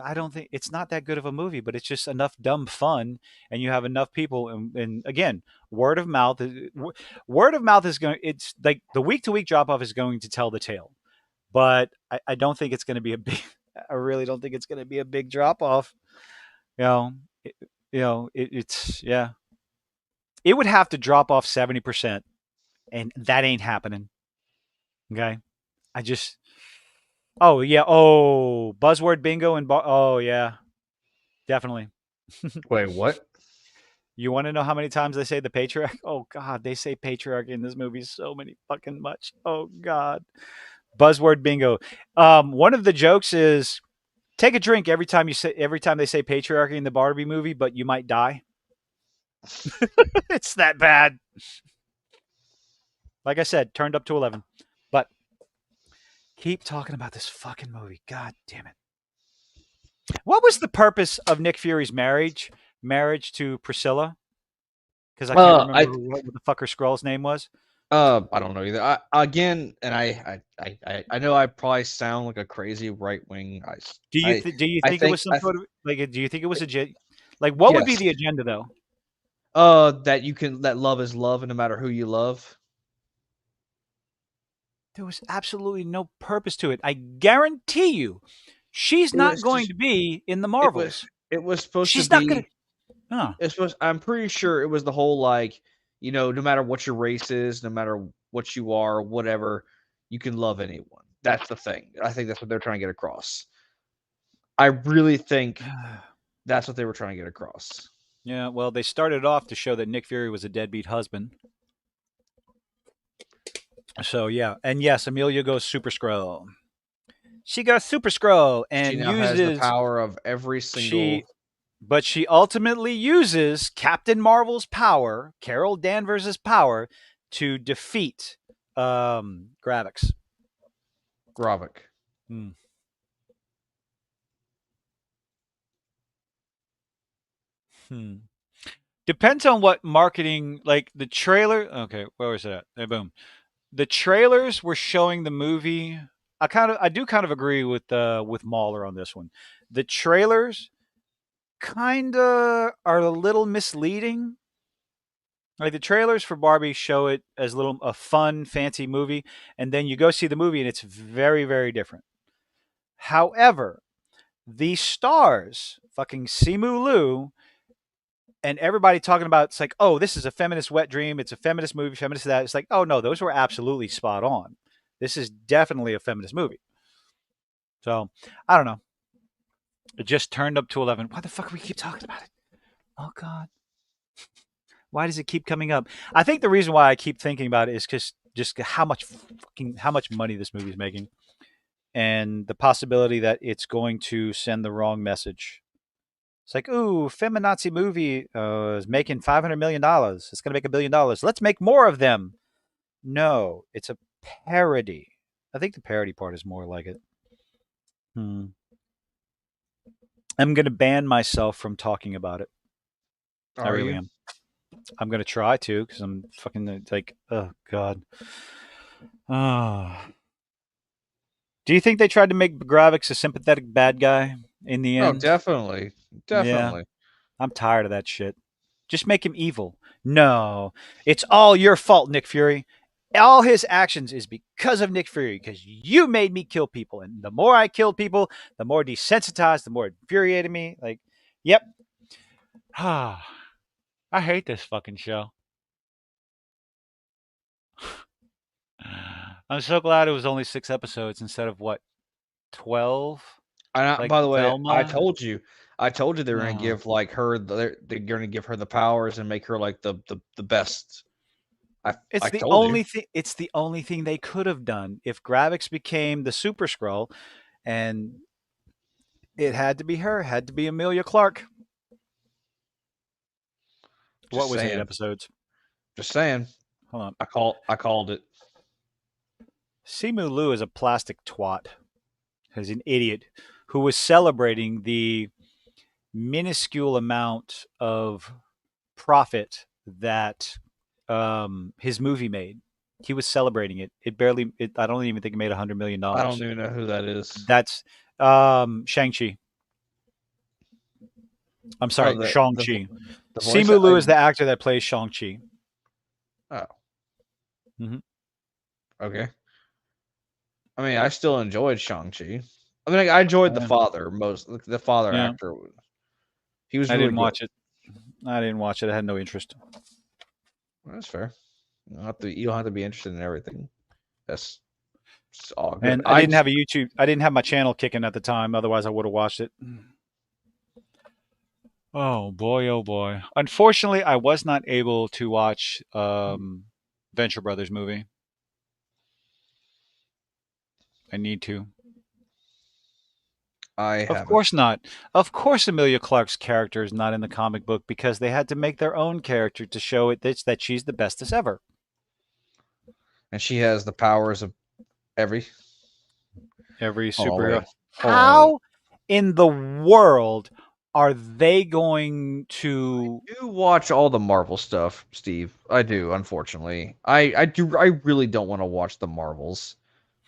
I don't think it's not that good of a movie, but it's just enough dumb fun, and you have enough people, and again, word of mouth. Word of mouth is going. It's like the week to week drop off is going to tell the tale, but I don't think it's going to be a big. I really don't think it's going to be a big drop off. You know, it, it's yeah. It would have to drop off 70%, and that ain't happening. Okay, I just. Oh yeah. Oh, buzzword bingo and oh yeah, definitely. Wait, what? You want to know how many times they say the patriarch? Oh God, they say patriarchy in this movie so many fucking much. Oh God, buzzword bingo. One of the jokes is take a drink every time they say patriarchy in the Barbie movie, but you might die. It's that bad. Like I said, turned up to 11. But keep talking about this fucking movie. God damn it. What was the purpose of Nick Fury's marriage? Marriage to Priscilla? Because I can't remember I what the fuck her scroll's name was. I don't know either. Again, and I know I probably sound like a crazy right wing. Do you I think it think was some sort of like? Do you think it was like what would be yes. the agenda though? That you can that love is love, and no matter who you love. There was absolutely no purpose to it. I guarantee you, she's It not was going just to be in the it was Marvels. it was supposed to She's not going be. to. Huh. It's supposed. I'm pretty sure it was the whole like no matter what your race is, no matter what you are, whatever, you can love anyone. That's the thing. I think that's what they're trying to get across. I really think that's what they were trying to get across. Yeah. Well, they started off to show that Nick Fury was a deadbeat husband. So yeah, and yes, Amelia goes super scroll. She got Super Scroll She and now has the uses power of every single. but she ultimately uses Captain Marvel's power, Carol Danvers' power, to defeat Gravix. Gravik. Hmm. Hmm. Depends on what marketing, like the trailer. Okay, where was it at? Hey, boom. The trailers were showing the movie. I do kind of agree with Mahler on this one. The trailers kind of are a little misleading. Like the trailers for Barbie show it as a fun, fancy movie, and then you go see the movie and it's very, very different. However, the stars, fucking Simu Liu, and everybody talking about it's like, oh, this is a feminist wet dream. It's a feminist movie, feminist that. It's like, oh no, those were absolutely spot on. This is definitely a feminist movie. So I don't know. It just turned up to 11. Why the fuck do we keep talking about it? Oh God. Why does it keep coming up? I think the reason why I keep thinking about it is because just how much money this movie is making, and the possibility that it's going to send the wrong message. It's like, ooh, feminazi movie is making $500 million. It's going to make $1 billion. Let's make more of them. No, it's a parody. I think the parody part is more like it. I'm going to ban myself from talking about it. I Are really you? am. I'm going to try to because I'm fucking like, oh God. Ah. Do you think they tried to make Gravix a sympathetic bad guy in the Oh, end? definitely, Yeah, definitely. I'm tired of that shit. Just make him evil. No, it's all your fault, Nick Fury. All his actions is because of Nick Fury, because you made me kill people. And the more I killed people, the more desensitized, the more it infuriated me. Like, yep. I hate this fucking show. I'm so glad it was only 6 episodes instead of what, 12? Like By the way, Velma? I told you they were gonna Oh. give like her. They're gonna give her the powers and make her like the best. I told you. It's the only thing they could have done. If Gravix became the Super Skrull, and it had to be her, had to be Amelia Clark. What Just was 8 saying. episodes? Just saying. Hold on. I called it. Simu Liu is a plastic twat. He's an idiot who was celebrating the minuscule amount of profit that his movie made. He was celebrating it. It barely. I don't even think it made I don't $100 million. even know who that is. That's Shang-Chi. I'm Oh, sorry, Shang-Chi. the voice. Simu Liu is the actor that plays Shang-Chi. Oh, Mm-hmm. okay. I mean, I still enjoyed Shang-Chi. I mean, I enjoyed the Yeah. father most. The father Yeah. actor. He was I really didn't good. watch it. I didn't watch it. I had no interest. That's fair. You don't have to be interested in everything. That's it's all good. And I didn't have a YouTube. I didn't have my channel kicking at the time. Otherwise, I would have watched it. Oh boy! Oh boy! Unfortunately, I was not able to watch Venture Brothers movie. I need to. I Of haven't. course not. Of course, Amelia Clark's character is not in the comic book because they had to make their own character to show it that she's the bestest ever. And she has the powers of every. Every Hold on, superhero. wait. Hold on, wait. How in the world are they going to? I do watch all the Marvel stuff, Steve. I do, unfortunately. I do. I really don't want to watch the Marvels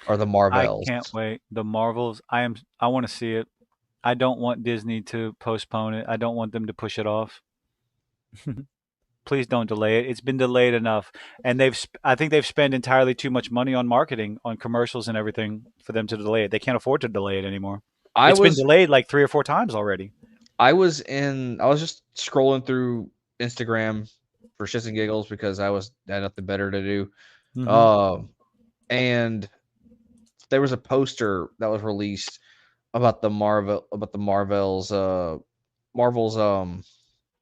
or the I Marvels. can't wait. The Marvels. I want to see it. I don't want Disney to postpone it. I don't want them to push it off. Please don't delay it. It's been delayed enough, and I think they've spent entirely too much money on marketing, on commercials and everything for them to delay it. They can't afford to delay it anymore. I It's been was delayed like 3 or 4 times already. I was just scrolling through Instagram for shits and giggles because had nothing better to do. Mm-hmm. And there was a poster that was released about the Marvel's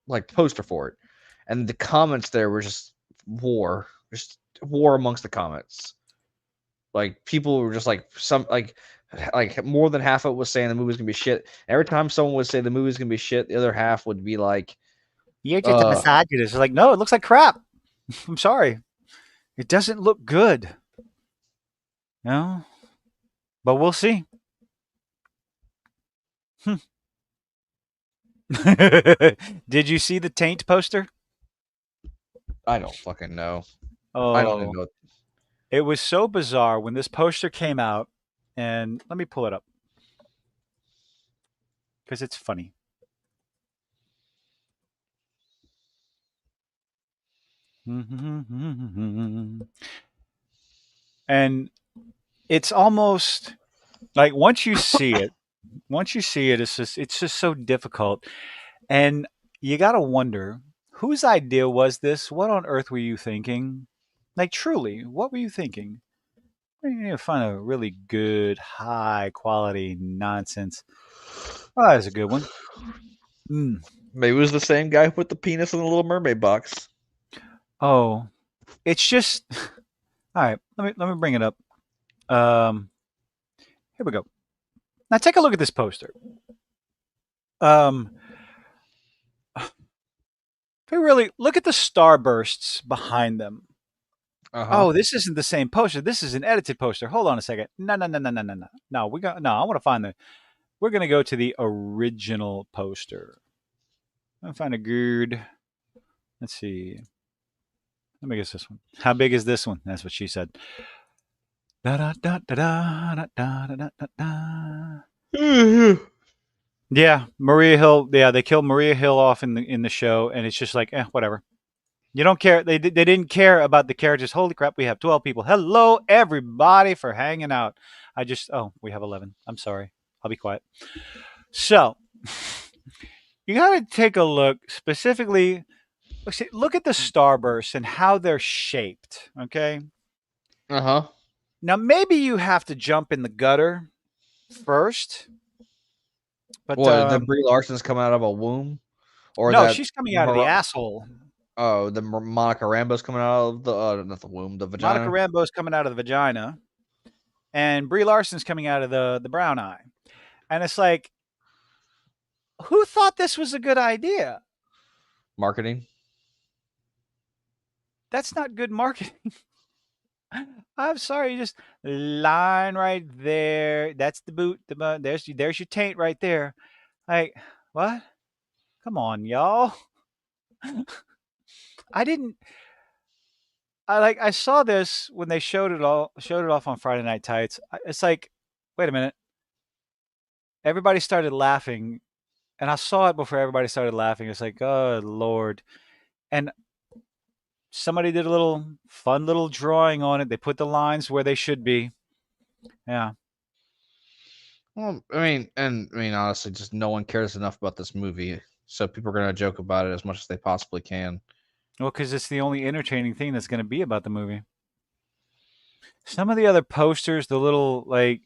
like poster for it. And the comments there were just war amongst the comments. Like people were just like like more than half of it was saying the movie's gonna be shit. Every time someone would say the movie's gonna be shit, the other half would be like, You're just a misogynist. It's like, no, it looks like crap. I'm sorry. It doesn't look good. No, but we'll see. Did you see the Taint poster? I don't fucking know. I don't even Oh, know. it was so bizarre when this poster came out. And let me pull it up because it's funny. And it's almost like once you see it, it's just so difficult. And you got to wonder whose idea was this? What on earth were you thinking? Like, truly, what were you thinking? You need to find a really good, high quality nonsense. Oh, that's a good one. Mm. Maybe it was the same guy who put the penis in the Little Mermaid box. Oh, it's just all right. Let me bring it up. Here we go. Now take a look at this poster. Um, if we really look at the starbursts behind them. Uh-huh. Oh, this isn't the same poster. This is an edited poster. Hold on a second. No, no, no, no, no, no, no. No, I want to find the. We're gonna go to the original poster. I'll find a good. Let's see. Let me guess this one. How big is this one? That's what she said. Da da da da da da da da da. Yeah, Maria Hill. Yeah, they killed Maria Hill off in the show, and it's just like, whatever. You don't care. They didn't care about the characters. Holy crap, we have 12 people. Hello, everybody, for hanging out. We have 11. I'm sorry. I'll be quiet. So, you got to take a look specifically. Look at the starbursts and how they're shaped. Okay. Uh-huh. Now, maybe you have to jump in the gutter first, but What, the Brie Larson's coming out of a womb? Or no, that she's coming out of the asshole. the Monica Rambeau's coming out of the not the womb, the Monica vagina? Rambeau's coming out of the vagina, and Brie Larson's coming out of the brown eye. And it's like, who thought this was a good idea? Marketing? That's not good marketing. I'm sorry, you just line right there. That's the boot. There's your taint right there. Like, what? Come on, y'all. I didn't. I saw this when they showed it off on Friday Night Tights. It's like, wait a minute. Everybody started laughing, and I saw it before everybody started laughing. It's like, oh Lord. And somebody did a little fun little drawing on it. They put the lines where they should be. Yeah. Well, honestly, just no one cares enough about this movie, so people are gonna joke about it as much as they possibly can. Well, because it's the only entertaining thing that's going to be about the movie. Some of the other posters, the little like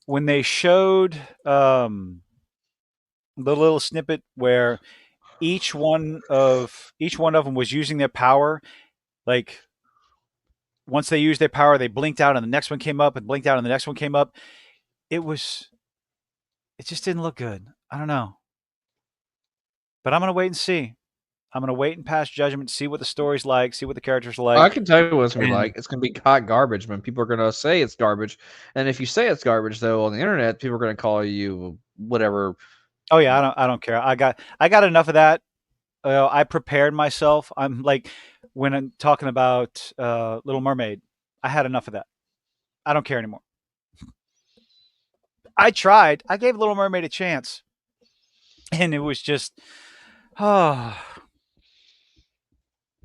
when they showed the little snippet where each one of them was using their power, like once they used their power, they blinked out, and the next one came up, and blinked out, and the next one came up. It just didn't look good. I don't know, but I'm gonna wait and see. I'm gonna wait and pass judgment, see what the story's like, see what the characters are I like. can tell you what it's gonna be And like. It's gonna be hot garbage, man. People are gonna say it's garbage, and if you say it's garbage, though, on the internet, people are gonna call you whatever. oh yeah, I don't care. I got enough of that. I prepared myself. I'm like when I'm talking about Little Mermaid, I had enough of that. I don't care anymore. I tried. I gave Little Mermaid a chance, and it was just, oh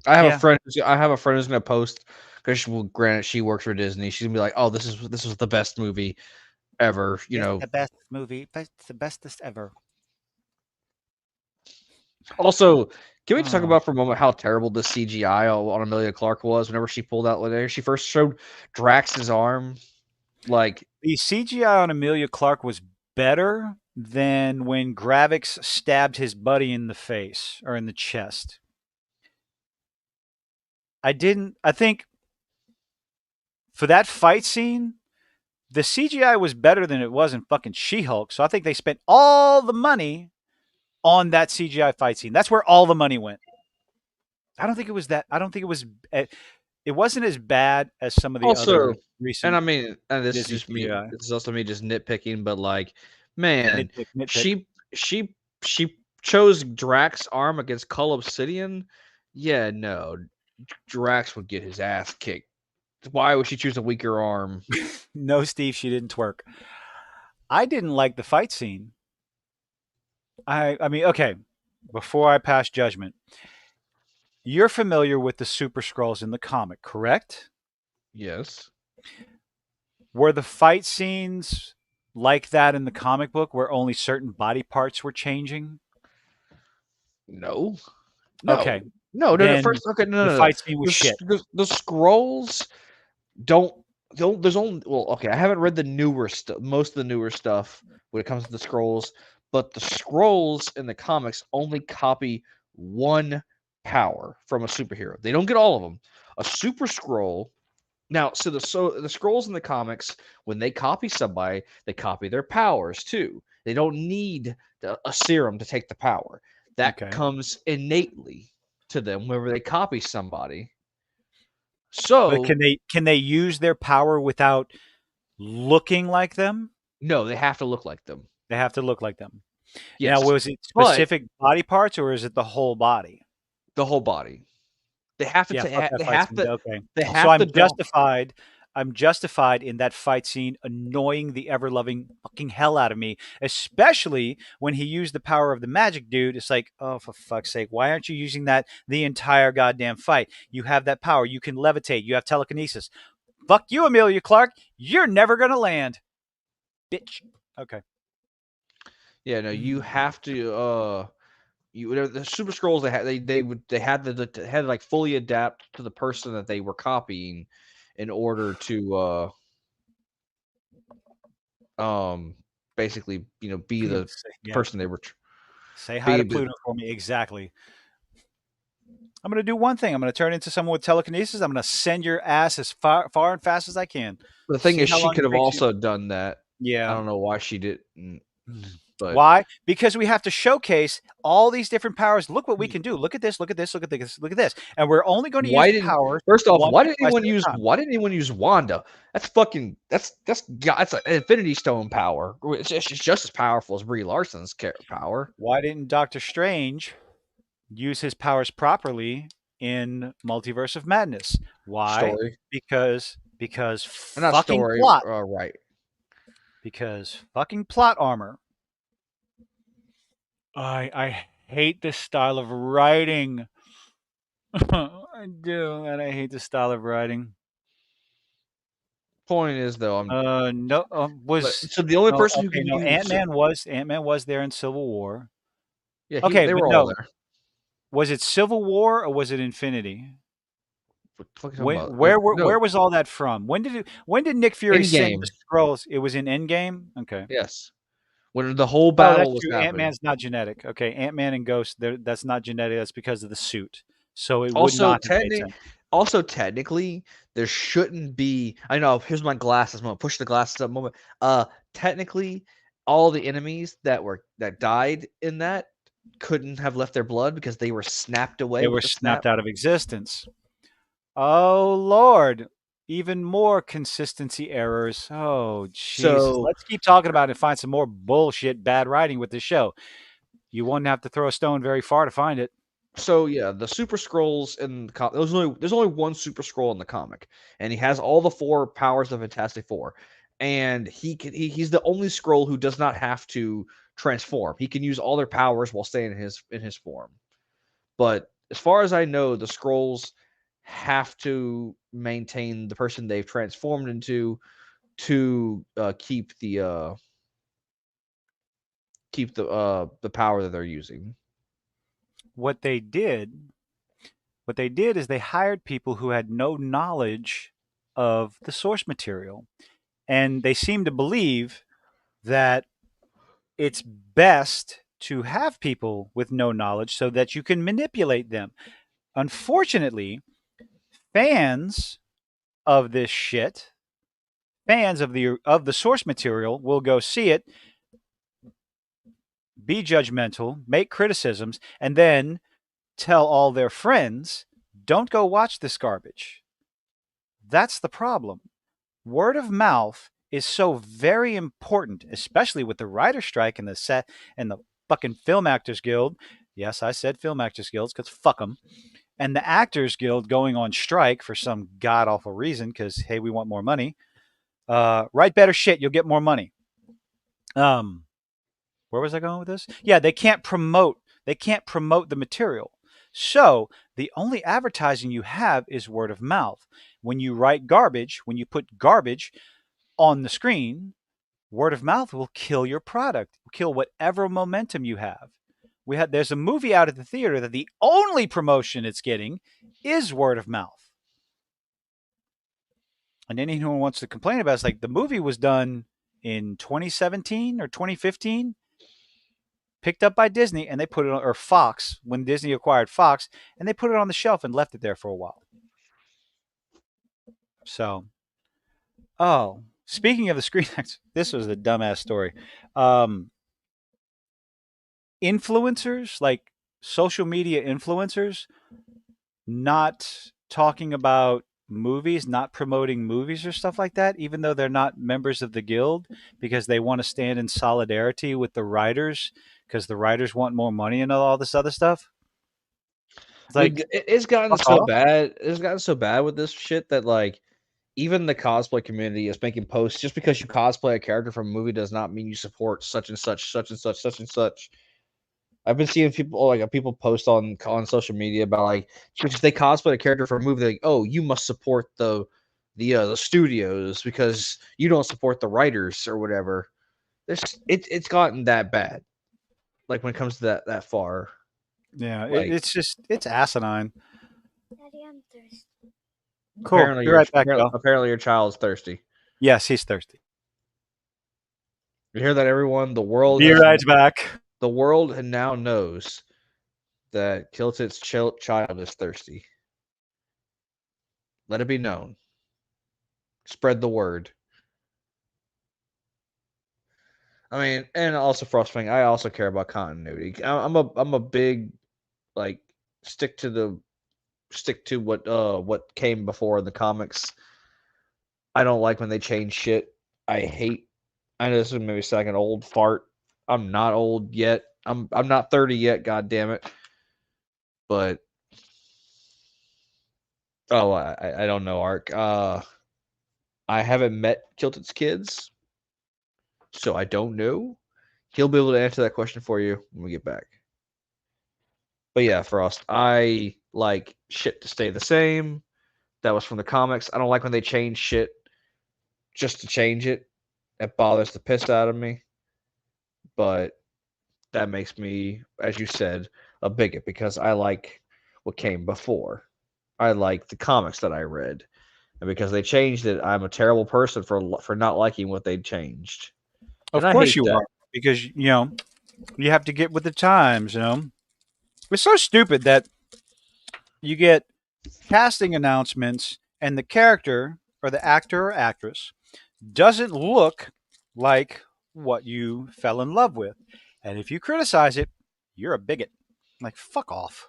I have a yeah. friend. I have a friend who's gonna post because, well, granted, she works for Disney. She's gonna be like, "Oh, this was the best movie ever." You It's know. the best movie. It's the bestest ever. Also, can we talk Oh. about for a moment how terrible the CGI on Amelia Clark was whenever she pulled out later? She first showed Drax's arm, like The CGI on Amelia Clark was better than when Gravix stabbed his buddy in the face or in the chest. I think for that fight scene, the CGI was better than it was in fucking She-Hulk. So I think they spent all the money on that CGI fight scene. That's where all the money went. I don't think it was that. I don't think it was. It wasn't as bad as some of the Also, other and recent I mean, and this is Disney just me. CGI. This is also me just nitpicking, but like, man, Nitpick, nitpick. she chose Drax's arm against Cull Obsidian. Yeah, no, Drax would get his ass kicked. Why would she choose a weaker arm? No, Steve, she didn't twerk. I didn't like the fight scene. I mean, okay. Before I pass judgment, you're familiar with the Super Skrulls in the comic, correct? Yes. Were the fight scenes like that in the comic book where only certain body parts were changing? No. No. Okay. No. Then First, okay, the no. fight scene was shit. The scrolls don't. There's only okay. I haven't read the newer stuff, most of the newer stuff when it comes to the scrolls, but the scrolls in the comics only copy one power from a superhero. They don't get all of them. A super scroll. Now, so the scrolls in the comics, when they copy somebody, they copy their powers too. They don't need a serum to take the power. That Okay. comes innately to them whenever they copy somebody. But So can they use their power without looking like them? no, they have to look like them. They have to look like them. Yes, Now, was it but specific body parts or is it the whole body? the whole body. They have to. Yeah, fuck that They fight have scene. to. Okay. They So have to. I'm justified in that fight scene annoying the ever loving fucking hell out of me, especially when he used the power of the magic dude. It's like, oh, for fuck's sake, why aren't you using that the entire goddamn fight? You have that power. You can levitate. You have telekinesis. Fuck you, Amelia Clark. You're never gonna land, bitch. Okay. Yeah, no, you have to. The super scrolls they had to like fully adapt to the person that they were copying in order to basically be the Yeah. person they were Say hi to be Pluto for me. Exactly. I'm going to do one thing. I'm going to turn into someone with telekinesis. I'm going to send your ass as far and fast as I can. the thing See is how she long could it have takes you. also done that. I Yeah. don't know why she didn't, but Why? Because we have to showcase all these different powers. Look what we can do. Look at this. Look at this. Look at this. Look at this. And we're only going to use why the didn't powers first off once or twice at a time. why didn't anyone use Wanda? That's an Infinity Stone power. It's just as powerful as Brie Larson's power. Why didn't Doctor Strange use his powers properly in Multiverse of Madness? Why? Story, Because not fucking story, plot. right? Because fucking plot armor. I hate this style of writing. I do, and I hate this style of writing. Point is though, No, so the only no, person who okay, can no. use Ant-Man was there in Civil War. yeah, Okay, they but were all no, there. was it Civil War or was it Infinity? What the fuck are you talking about? Where No, was all that from? When did Nick Fury send Endgame. the scrolls? It was in Endgame. Okay. Yes, when the whole Oh, battle that's was true. happening. Ant-Man's not genetic. Okay, Ant-Man and Ghost, that's not genetic. That's because of the suit. So it would Also, not have made sense. technically, there shouldn't be. I know. Here's my glasses moment. Push the glasses up moment. Technically, all the enemies that died in that couldn't have left their blood because they were snapped away They with were the snap. snapped out of existence. Oh Lord, even more consistency errors. Oh Jesus. So Let's keep talking about it and find some more bullshit bad writing with this show. You won't have to throw a stone very far to find it. So yeah, the Super Scrolls in the there's only one Super Scroll in the comic, and he has all the four powers of Fantastic Four, and he's the only Scroll who does not have to transform. He can use all their powers while staying in his form. But as far as I know, the Scrolls have to maintain the person they've transformed into to keep the power that they're using. What they did is they hired people who had no knowledge of the source material. And they seem to believe that it's best to have people with no knowledge so that you can manipulate them. Unfortunately, fans of this shit, fans of the source material will go see it, be judgmental, make criticisms, and then tell all their friends, "Don't go watch this garbage." That's the problem. Word of mouth is so very important, especially with the writer strike and the set and the fucking Film Actors Guild. Yes, I said Film Actors Guilds because fuck them. And the Actors Guild going on strike for some god awful reason because hey, we want more money. Write better shit, you'll get more money. Where was I going with this? Yeah, they can't promote. They can't promote the material. So the only advertising you have is word of mouth. When you write garbage, when you put garbage on the screen, word of mouth will kill your product, kill whatever momentum you have. There's a movie out at the theater that the only promotion it's getting is word of mouth. And anyone who wants to complain about it's like the movie was done in 2017 or 2015, picked up by Disney, and they put it on, or Fox, when Disney acquired Fox, and they put it on the shelf and left it there for a while. So, oh, speaking of the screen, this was a dumbass story. Influencers, like social media influencers, not talking about movies, not promoting movies or stuff like that, even though they're not members of the guild, because they want to stand in solidarity with the writers, because the writers want more money and all this other stuff. It's like, It's gotten fuck so off. bad. It's gotten so bad with this shit that like even the cosplay community is making posts. Just because you cosplay a character from a movie does not mean you support such and such, such and such, such and such. I've been seeing people post on social media about like if they cosplay a character for a movie, they're like, oh, you must support the studios because you don't support the writers or whatever. It's gotten that bad. Like when it comes to that far. Yeah, Like it's asinine. Daddy, I'm thirsty. Cool. apparently Be right back, y'all. apparently your child's thirsty. Yes, he's thirsty. You hear that, everyone? Be right back. The world now knows that Kiltit's child is thirsty. Let it be known. Spread the word. I mean, and also Frostfang, I also care about continuity. I'm a big like stick to what came before in the comics. I don't like when they change shit. I know this is maybe sound like an old fart. I'm not old yet. I'm not 30 yet, god damn it. But I don't know, Ark. I haven't met Kiltit's kids, so I don't know. He'll be able to answer that question for you when we get back. But yeah, Frost, I like shit to stay the same. That was from the comics. I don't like when they change shit just to change it. That bothers the piss out of me. But that makes me, as you said, a bigot because I like what came before. I like the comics that I read. And because they changed it, I'm a terrible person for not liking what they changed. Of And I course hate you that. are, because you have to get with the times. It's so stupid that you get casting announcements and the character or the actor or actress doesn't look like what you fell in love with, and if you criticize it, you're a bigot. Like, fuck off.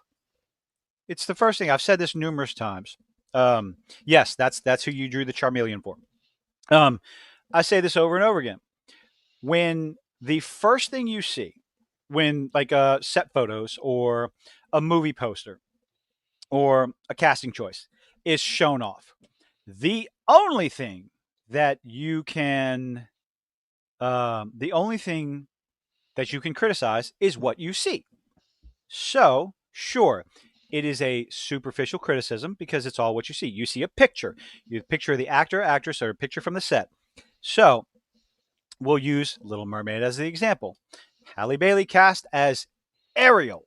It's the first thing I've said this numerous times. Yes, that's who you drew the Charmeleon for. I say this over and over again. When the first thing you see, when like set photos or a movie poster or a casting choice is shown off, the only thing that you can, the only thing that you can criticize is what you see. So, sure, it is a superficial criticism because it's all what you see. You see a picture, you picture of the actor, actress, or a picture from the set. So, we'll use Little Mermaid as the example. Halle Bailey cast as Ariel.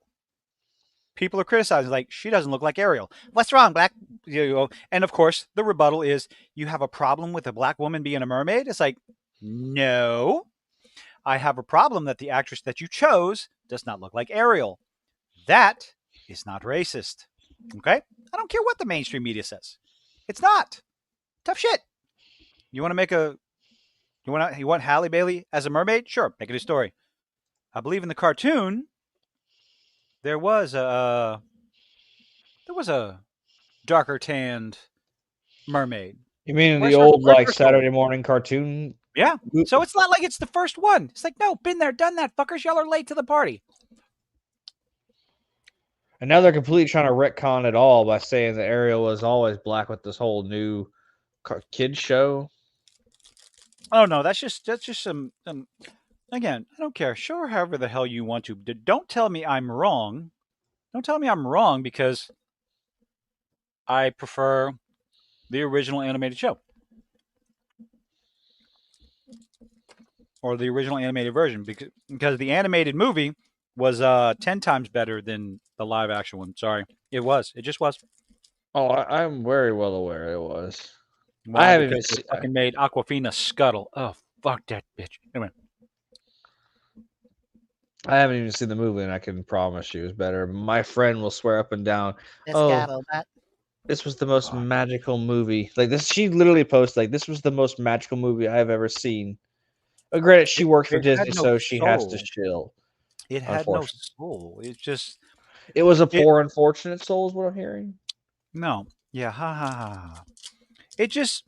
People are criticizing, like, she doesn't look like Ariel. What's wrong, black? And of course, the rebuttal is, you have a problem with a black woman being a mermaid? It's like, no. I have a problem that the actress that you chose does not look like Ariel. That is not racist. Okay? I don't care what the mainstream media says. It's not. Tough shit. You want to make a You want Halle Bailey as a mermaid? Sure, make it a story. I believe in the cartoon there was a darker tanned mermaid. You mean Where's the her old where's like her soul? Saturday morning cartoon? Yeah. So it's not like it's the first one. It's like, no, been there, done that, fuckers. Y'all are late to the party. And now they're completely trying to retcon it all by saying that Ariel was always black with this whole new kids show. Oh no, that's just some again, I don't care. Show her however the hell you want to. Don't tell me I'm wrong. Don't tell me I'm wrong because I prefer the original animated show. Or the original animated version because the animated movie was 10 times better than the live action one. Sorry. It was. It just was. Oh, I'm very well aware it was. I Why? haven't even Because they seen. fucking made Aquafina scuttle. Oh, fuck that bitch. Anyway. I haven't even seen the movie, and I can promise you it's better. My friend will swear up and down. Oh, this was the most magical movie. Like this, she literally posted like this was the most magical movie I've ever seen. But granted, she works for It had Disney, no so she has to soul. chill. It had no Unfortunately, soul. It's just it was a it poor, unfortunate soul, is what I'm hearing. no. Yeah, ha ha ha. It just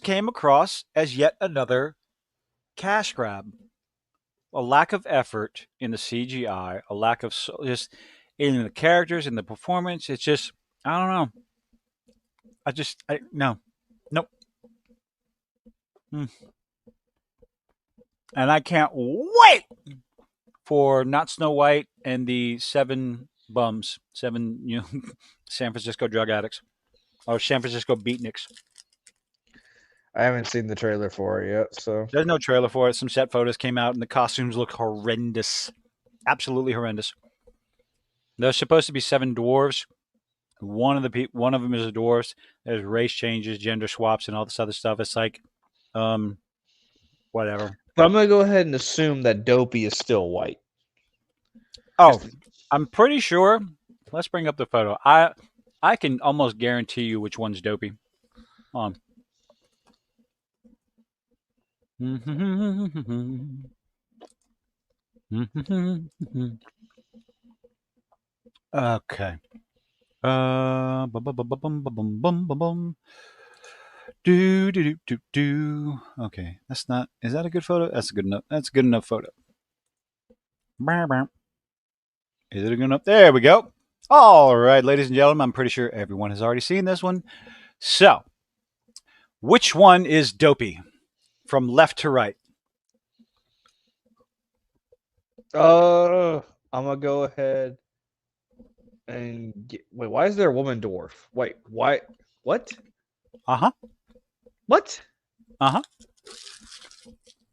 came across as yet another cash grab. A lack of effort in the CGI, a lack of just in the characters in the performance. It's just I don't know. I no, nope. Mm. And I can't wait for not Snow White and the seven bums, San Francisco drug addicts or San Francisco beatniks. I haven't seen the trailer for it yet, so There's no trailer for it. Some set photos came out, and the costumes look horrendous, absolutely horrendous. There's supposed to be seven dwarves. One of them is a dwarf. There's race changes, gender swaps, and all this other stuff. It's like, whatever. but I'm gonna go ahead and assume that Dopey is still white. Oh, I'm pretty sure. Let's bring up the photo. I can almost guarantee you which one's Dopey. Hold on. Okay. Do. Okay, that's not. Is that a good photo? That's a good enough. That's a good enough photo. Is it a good enough? There we go. All right, ladies and gentlemen, I'm pretty sure everyone has already seen this one. So, which one is Dopey from left to right? I'm gonna go ahead and wait. Why is there a woman dwarf? Wait, why? What? Uh-huh. What? Uh-huh.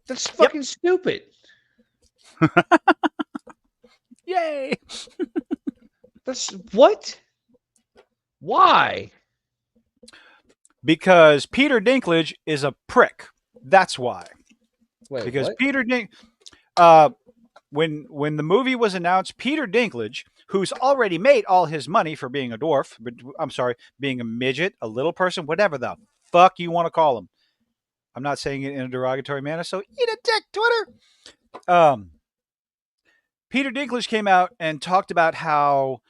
That's fucking stupid. Yay! That's what? Why? Because Peter Dinklage is a prick. That's why. Wait, Because what? Peter when the movie was announced, Peter Dinklage, who's already made all his money for being a dwarf, but I'm sorry, being a midget, a little person, whatever the fuck you want to call him. I'm not saying it in a derogatory manner, so eat a dick, Twitter. Peter Dinklage came out and talked about how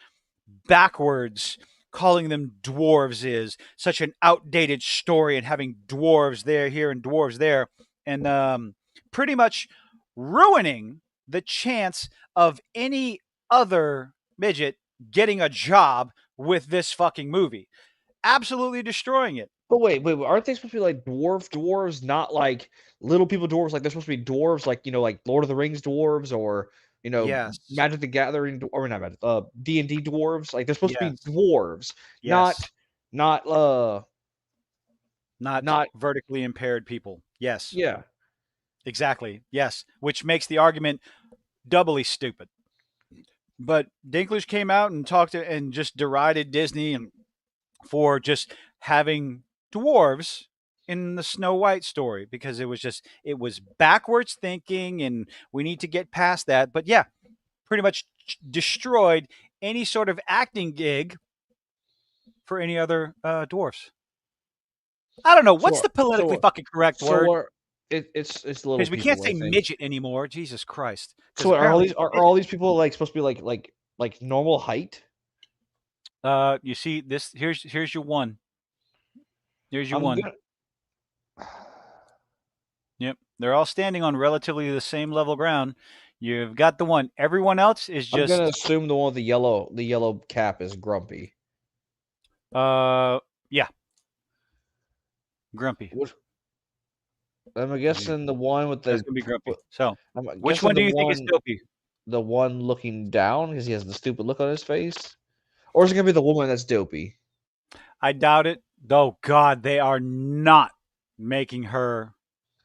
backwards calling them dwarves is such an outdated story and having dwarves there, here, and dwarves there, and pretty much ruining the chance of any other midget getting a job with this fucking movie. Absolutely destroying it. But wait, aren't they supposed to be like dwarves, not like little people dwarves? Like they're supposed to be dwarves, like like Lord of the Rings dwarves, or Yes. Magic the Gathering, or not Magic, D&D dwarves. Like they're supposed to be Yes. dwarves, Yes. not Not not vertically impaired people. Yes. yeah. Exactly. Yes. Which makes the argument doubly stupid. But Dinklage came out and talked and just derided Disney and for just having dwarves in the Snow White story because it was backwards thinking and we need to get past that. But yeah, pretty much destroyed any sort of acting gig for any other dwarfs. I don't know what's the politically fucking correct word. It's little Because we people. can't I say think. midget anymore. Jesus Christ. So Because what, apparently, are all these people like supposed to be like normal height? you see this. Here's your one. Here's your I'm one. gonna. Yep, they're all standing on relatively the same level ground. You've got the one. Everyone else is I'm gonna just assume the one with the yellow cap is grumpy. yeah, grumpy. What? I'm guessing the one with That's the. gonna be grumpy. So, I'm which guessing one do you think is dopey? the one looking down because he has the stupid look on his face, or is it gonna be the woman that's dopey? I doubt it. Oh God, they are not making her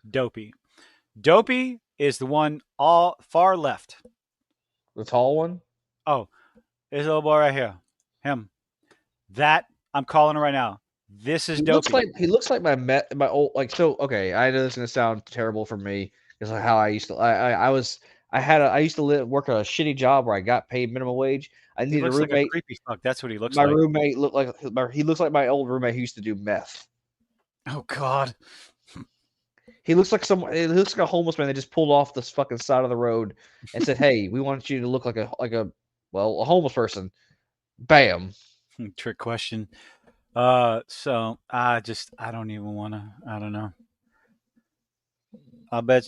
dopey. Dopey is the one all far left. The tall one. Oh, this little boy right here. Him. That I'm calling it right now. This is dopey. He looks like my old like so. Okay, I know this is gonna sound terrible for me because like how I used to I used to work a shitty job where I got paid minimum wage. I He needed a looks like a roommate. creepy fuck. That's what he looks My like. roommate looked like he looks like my old roommate who used to do meth. Oh God. He looks like someone. He looks like a homeless man that just pulled off this fucking side of the road and said, "Hey, we want you to look like a homeless person." Bam. Trick question. So I don't even want to. I don't know. I bet.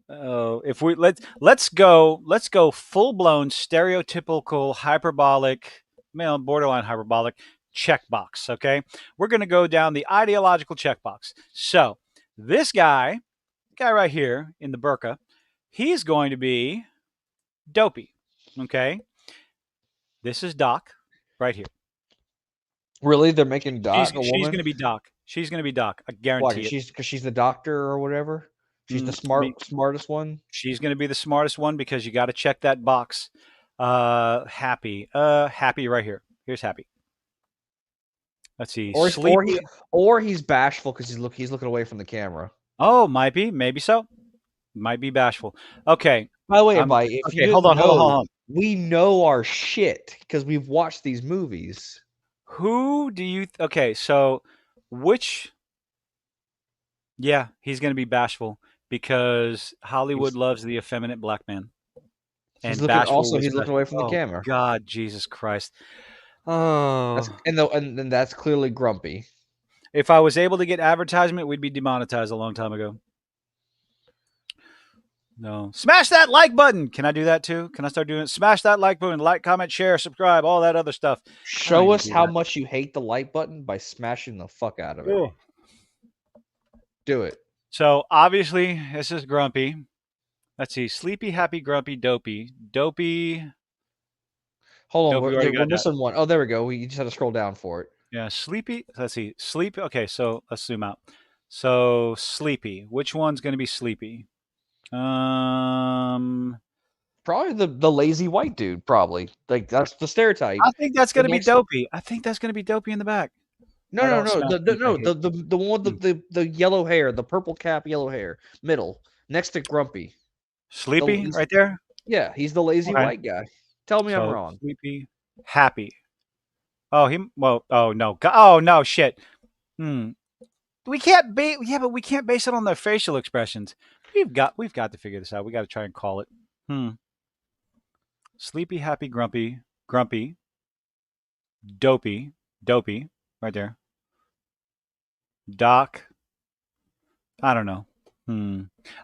If we let's go full blown stereotypical hyperbolic, borderline hyperbolic checkbox. Okay, we're gonna go down the ideological checkbox. So this guy right here in the burqa, he's going to be dopey. Okay, this is Doc right here. Really, they're making Doc a She's woman? going to be Doc. She's going to be Doc. I Why? guarantee it. Because she's the doctor or whatever. She's the I mean, smartest one. she's going to be the smartest one because you got to check that box. Happy. Happy right here. Here's Happy. Let's see. Sleepy. Or he's bashful because he's looking away from the camera. Oh, might be. Maybe so. Might be bashful. Okay. By the way, Invite, if you Okay. didn't Hold know, on. we know our shit because we've watched these movies. Who do you? Okay. So, which? Yeah, he's going to be bashful because Hollywood loves the effeminate black man. And bashful was He's looking away from the camera. God, Jesus Christ. Oh. And that's clearly grumpy. If I was able to get advertisement, we'd be demonetized a long time ago. No. Smash that like button. Can I do that too? Can I start doing it? Smash that like button, like, comment, share, subscribe, all that other stuff. Show us how much you hate the like button by smashing the fuck out of it. Ugh. Do it. So obviously, this is grumpy. Let's see. Sleepy, happy, grumpy, dopey. Dopey. Hold on, Dopey, we're missing one. Oh, there we go. We just had to scroll down for it. Yeah, sleepy. Let's see. Sleepy. Okay, so let's zoom out. So sleepy. Which one's going to be sleepy? Probably the lazy white dude. Probably like that's the stereotype. I think that's going to be dopey. I think that's going to be dopey in the back. No. The one with the yellow hair, the purple cap, yellow hair, middle, next to Grumpy. Sleepy, right there. Yeah, he's the lazy white guy. Tell me I'm wrong. Sleepy, happy. Oh, oh no. Oh no, shit. We can't but we can't base it on their facial expressions. We've got to figure this out. We got to try and call it. Sleepy, happy, grumpy, dopey, right there. Doc. I don't know.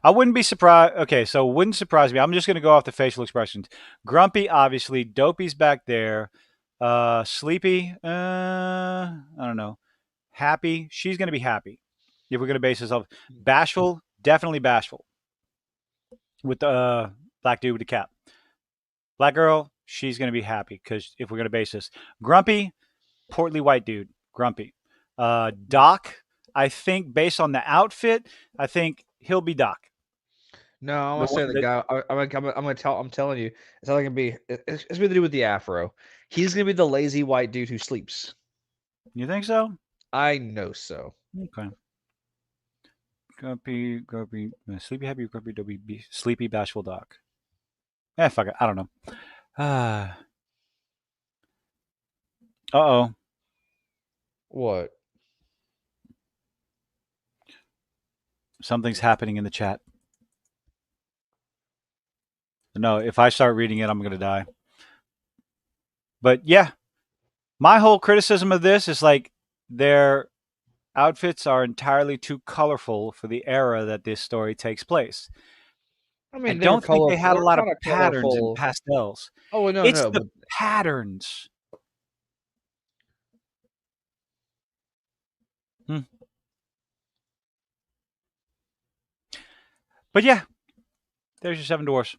I wouldn't be surprised. Okay, so it wouldn't surprise me. I'm just going to go off the facial expressions. Grumpy, obviously. Dopey's back there. Sleepy. I don't know. Happy. She's going to be happy. If we're going to base this off. Bashful. Definitely bashful. With the black dude with the cap. Black girl. She's going to be happy because if we're going to base this. Grumpy. Portly white dude. Grumpy. Doc. I think based on the outfit, I think he'll be Doc. No, I'm gonna say the guy. I'm telling you, it's not gonna be. It's gonna do with the afro. He's gonna be the lazy white dude who sleeps. You think so? I know so. Okay. Grumpy, sleepy, happy, grumpy, dopey, sleepy, bashful Doc. Fuck it. I don't know. Uh-oh. What? Something's happening in the chat. No, if I start reading it, I'm going to die. But yeah, my whole criticism of this is like their outfits are entirely too colorful for the era that this story takes place. I I mean, they're don't think they colorful. had a They're lot of kind of patterns and colorful. pastels. Oh no, It's no, the but patterns. Hmm. But yeah, there's your seven dwarfs.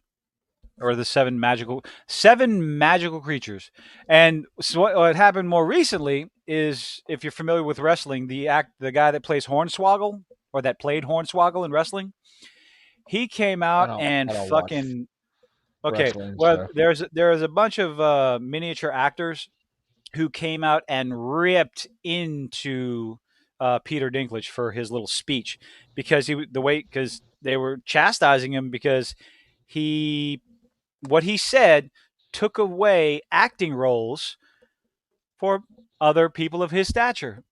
Or the seven magical creatures. And so what happened more recently is, if you're familiar with wrestling, the guy that plays Hornswoggle, or that played Hornswoggle in wrestling, he came out and I don't watch fucking okay. wrestling, Well, so there's a bunch of miniature actors who came out and ripped into Peter Dinklage for his little speech, because because they were chastising him because he what he said took away acting roles for other people of his stature,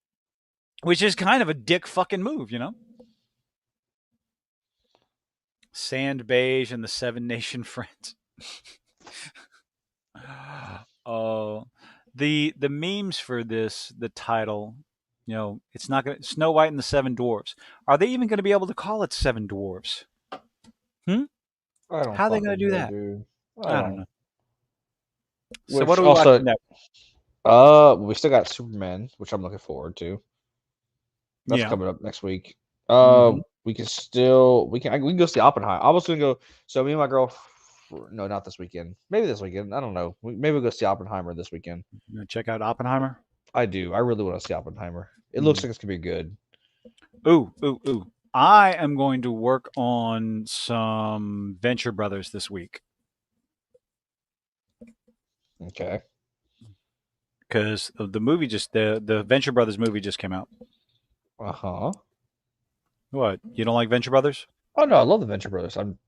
which is kind of a dick fucking move, you know? Sand Beige and the Seven Nation Friends. Oh, the memes for this, the title, it's not gonna Snow White and the Seven Dwarfs. Are they even going to be able to call it Seven Dwarfs? Hmm? I don't How are they going fucking to do know, that? dude. I I don't don't. know. So what Which are we watching also, next? we still got Superman, which I'm looking forward to. That's Yeah. coming up next week. Hmm. We can go see Oppenheimer. I was gonna go. So me and my girl. No, not this weekend. Maybe this weekend. I don't know. Maybe we'll go see Oppenheimer this weekend. Check out Oppenheimer. I do. I really want to see Oppenheimer. It looks Mhm. like it's gonna be good. Ooh, ooh, ooh. I am going to work on some Venture Brothers this week Okay. because the Venture Brothers movie just came out. Uh huh. What? You don't like Venture Brothers? Oh no, I love the Venture Brothers. I'm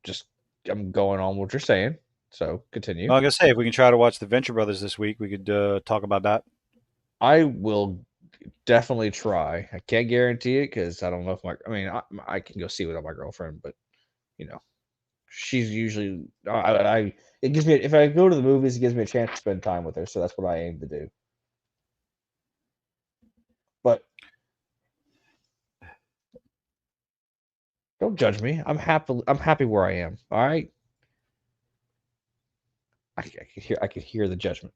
going on what you're saying. So continue. Well, I gotta say, if we can try to watch the Venture Brothers this week, we could talk about that. I will definitely try. I can't guarantee it because I don't know if I can go see it without my girlfriend, but you know, she's usually it gives me if I go to the movies, it gives me a chance to spend time with her. So that's what I aim to do. But don't judge me. I'm happy where I am. All right. I could hear the judgment.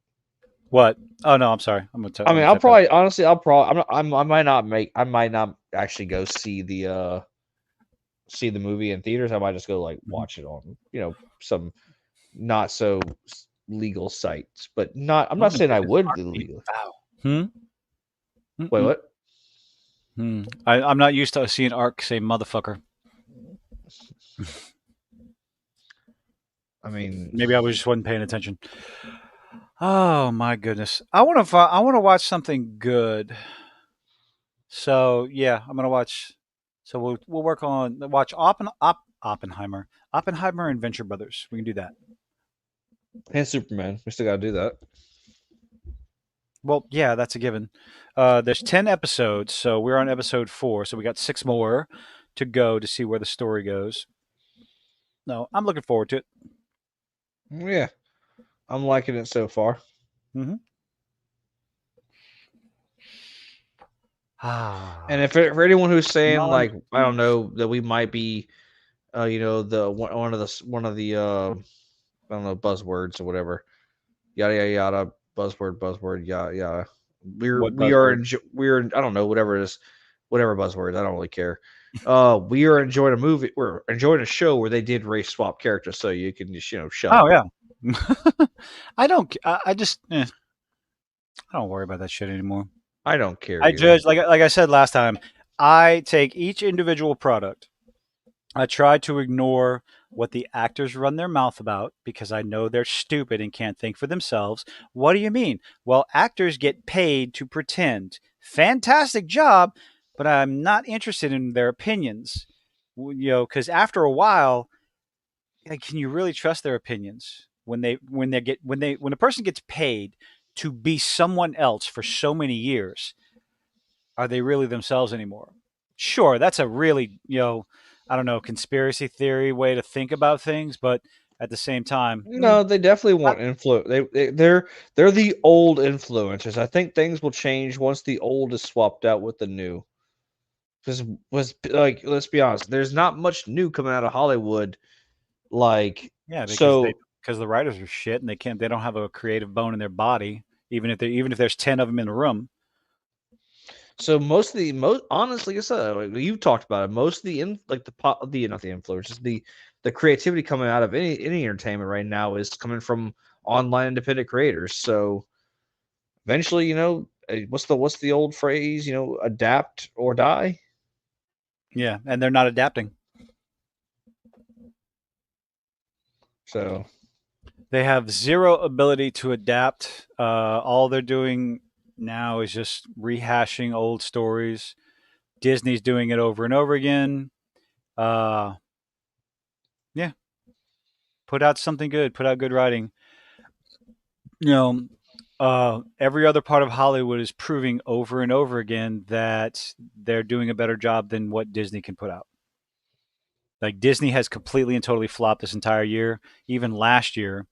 What? Oh no, I'm sorry. I'm I gonna mean, I'll type that. probably honestly, I'll probably I might not actually go see the movie in theaters. I might just go like Mhm. watch it on some not so legal sites, but not. I'm I'm not gonna saying make I this would do heartbeat legal. bow. Hmm. Wait, Mm-mm. what? I'm not used to seeing Ark say motherfucker. I mean, Maybe I was just wasn't paying attention. Oh my goodness! I want to watch something good. So yeah, I'm gonna watch. So we'll watch Oppenheimer, Oppenheimer and Venture Brothers. We can do that. and Superman. We still got to do that. Well, yeah, that's a given. There's 10 episodes, so we're on episode 4. So we got 6 more to go to see where the story goes. No, I'm looking forward to it. Yeah, I'm liking it so far. Hmm. And Ah, if for anyone who's saying non like I don't know that we might be, the one of the I don't know buzzwords or whatever, yada yada yada, buzzword yada yada. what buzzword? We're I don't know whatever it is, whatever buzzwords. I don't really care. We are enjoying a movie. We're enjoying a show where they did race swap characters, so you can just shut Oh up. yeah. I don't. I just. I don't worry about that shit anymore. I don't care I either. judge like I said last time. I take each individual product. I try to ignore what the actors run their mouth about because I know they're stupid and can't think for themselves. What do you mean? Well, actors get paid to pretend. Fantastic job, but I'm not interested in their opinions. Because after a while, can you really trust their opinions when a person gets paid to be someone else for so many years? Are they really themselves anymore? Sure, that's a really I don't know, conspiracy theory way to think about things, but at the same time, No, they definitely want influence. They're the old influencers. I think things will change once the old is swapped out with the new. Because was like, let's be honest, there's not much new coming out of Hollywood. Like, yeah, so because the writers are shit and they don't have a creative bone in their body, even if there's 10 of them in the room. so most honestly, I said, like you talked about it. Most of the like the not the influencers, the creativity coming out of any entertainment right now is coming from online independent creators. So eventually, what's the old phrase? Adapt or die. Yeah, and they're not adapting. So They have zero ability to adapt. All they're doing now is just rehashing old stories. Disney's doing it over and over again. Uh, yeah, put out something good. Put out good writing. You know, every other part of Hollywood is proving over and over again that they're doing a better job than what Disney can put out. Like Disney has completely and totally flopped this entire year, even last year.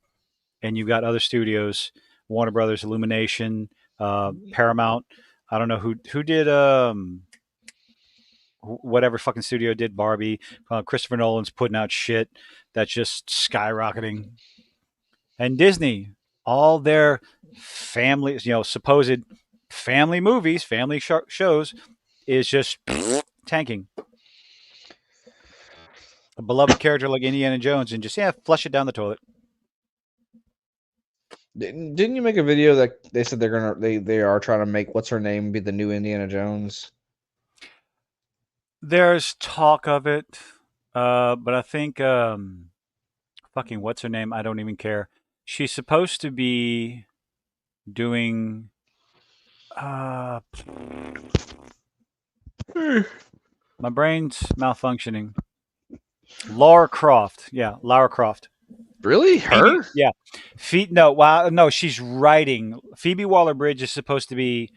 And you've got other studios, Warner Brothers, Illumination, Paramount. I don't know who did whatever fucking studio did Barbie. Christopher Nolan's putting out shit that's just skyrocketing. And Disney, all their family, supposed family movies, family shows, is just tanking. A beloved character like Indiana Jones, and just flush it down the toilet. didn't you make a video that they said they are trying to make what's her name be the new Indiana Jones? There's talk of it, but I think fucking what's her name? I don't even care. She's supposed to be doing. My brain's malfunctioning. Laura Croft. Yeah, Lara Croft. Really, Phoebe, her? yeah. No, wow, no, she's writing. Phoebe Waller-Bridge is supposed to be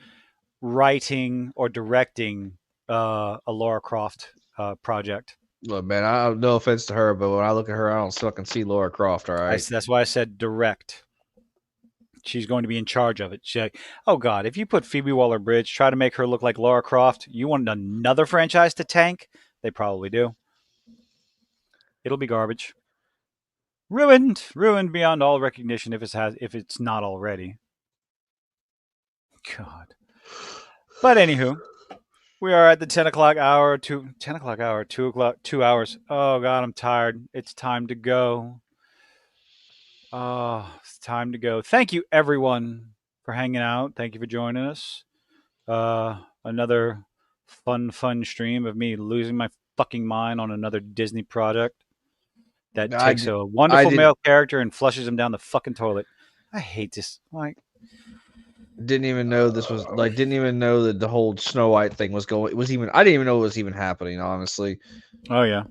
writing or directing a Laura Croft project. Look, man, I have no offense to her, but when I look at her, I don't fucking see Laura Croft. All right. That's why I said direct. She's going to be in charge of it. She's like, oh God, if you put Phoebe Waller-Bridge, try to make her look like Laura Croft, you want another franchise to tank? They probably do. It'll be garbage. Ruined beyond all recognition if it's not already. God. But anywho, we are at the 10 o'clock hour, 10 o'clock hour, 2 o'clock, 2 hours. Oh God, I'm tired. It's time to go. Oh, it's time to go. Thank you everyone for hanging out. Thank you for joining us. Another fun stream of me losing my fucking mind on another Disney project that takes a wonderful male character and flushes him down the fucking toilet. I hate this. Like, didn't even know this was like. Didn't even know that the whole Snow White thing was going. It was even. I didn't even know it was even happening. Honestly. oh yeah.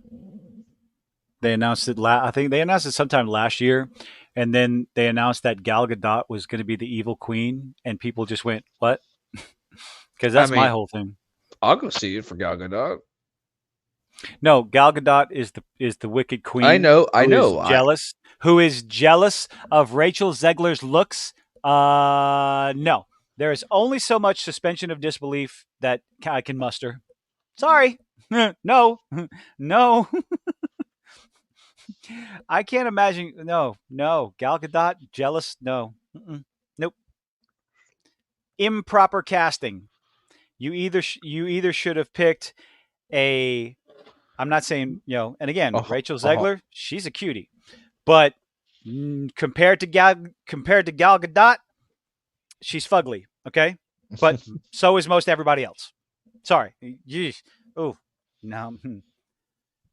They announced it. I think they announced it sometime last year, and then they announced that Gal Gadot was going to be the evil queen, and people just went, "What?" Because that's my whole thing. I'll go see it for Gal Gadot. No, Gal Gadot is the wicked queen. I know. Who is jealous of Rachel Zegler's looks? No. There is only so much suspension of disbelief that I can muster. Sorry. No. No. I can't imagine. No. Gal Gadot, jealous? No. Nope. Improper casting. You either should have picked a. I'm not saying, and again, Rachel Zegler, she's a cutie, but compared to Gal Gadot, she's fugly. Okay, but so is most everybody else. Sorry. Oh, no.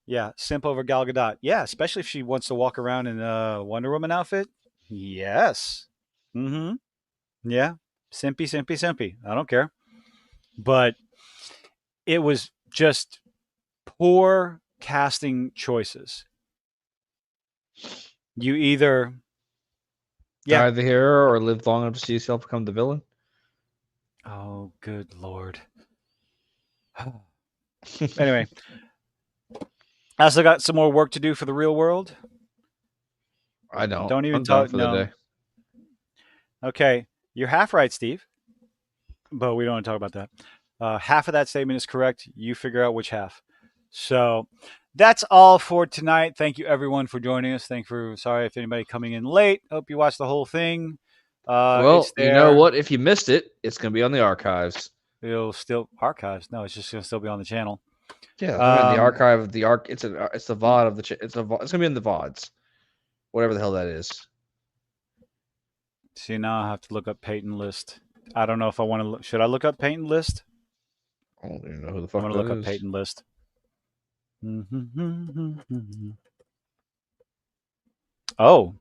Yeah, simp over Gal Gadot. Yeah, especially if she wants to walk around in a Wonder Woman outfit. Yes. Mm-hmm. Yeah. Simpy. I don't care. But it was just poor casting choices. You either die the hero or live long enough to see yourself become the villain. Oh, good Lord. Anyway, I still got some more work to do for the real world. I don't. Don't even I'm done talk. for the No. day. Okay, you're half right, Steve. But we don't want to talk about that. Half of that statement is correct. You figure out which half. So that's all for tonight. Thank you everyone for joining us. Sorry if anybody coming in late. Hope you watched the whole thing. Well, It's you know there. what? If you missed it, it's going to be on the archives. It'll still archives. No, it's just gonna still be on the channel. Yeah, it's gonna be in the Um, archive of the arc. It's the VOD of the. It's going to be in the VODs, whatever the hell that is. See, now I have to look up Peyton List. I don't know if I want to look. Should I look up Peyton List? I don't even know who the I'm fuck gonna that look up is. Peyton List. Oh,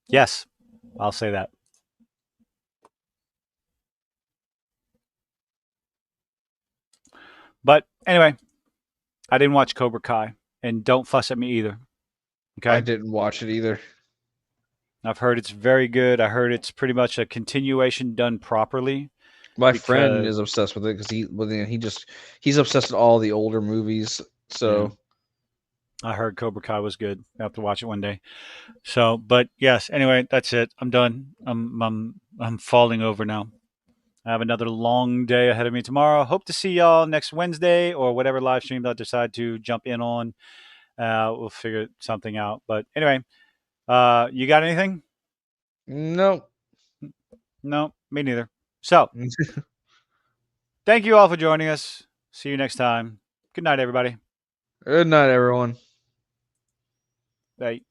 yes, I'll say that. But anyway, I didn't watch Cobra Kai, and don't fuss at me either. Okay, I didn't watch it either. I've heard it's very good. I heard it's pretty much a continuation done properly. My friend because- is obsessed with it because he's obsessed with all the older movies. So I heard Cobra Kai was good. I have to watch it one day. So, but yes. Anyway, that's it. I'm done. I'm falling over now. I have another long day ahead of me tomorrow. Hope to see y'all next Wednesday or whatever live stream I decide to jump in on. We'll figure something out. But anyway, you got anything? no. No, me neither. So, thank you all for joining us. See you next time. Good night, everybody. Good night, everyone. Bye.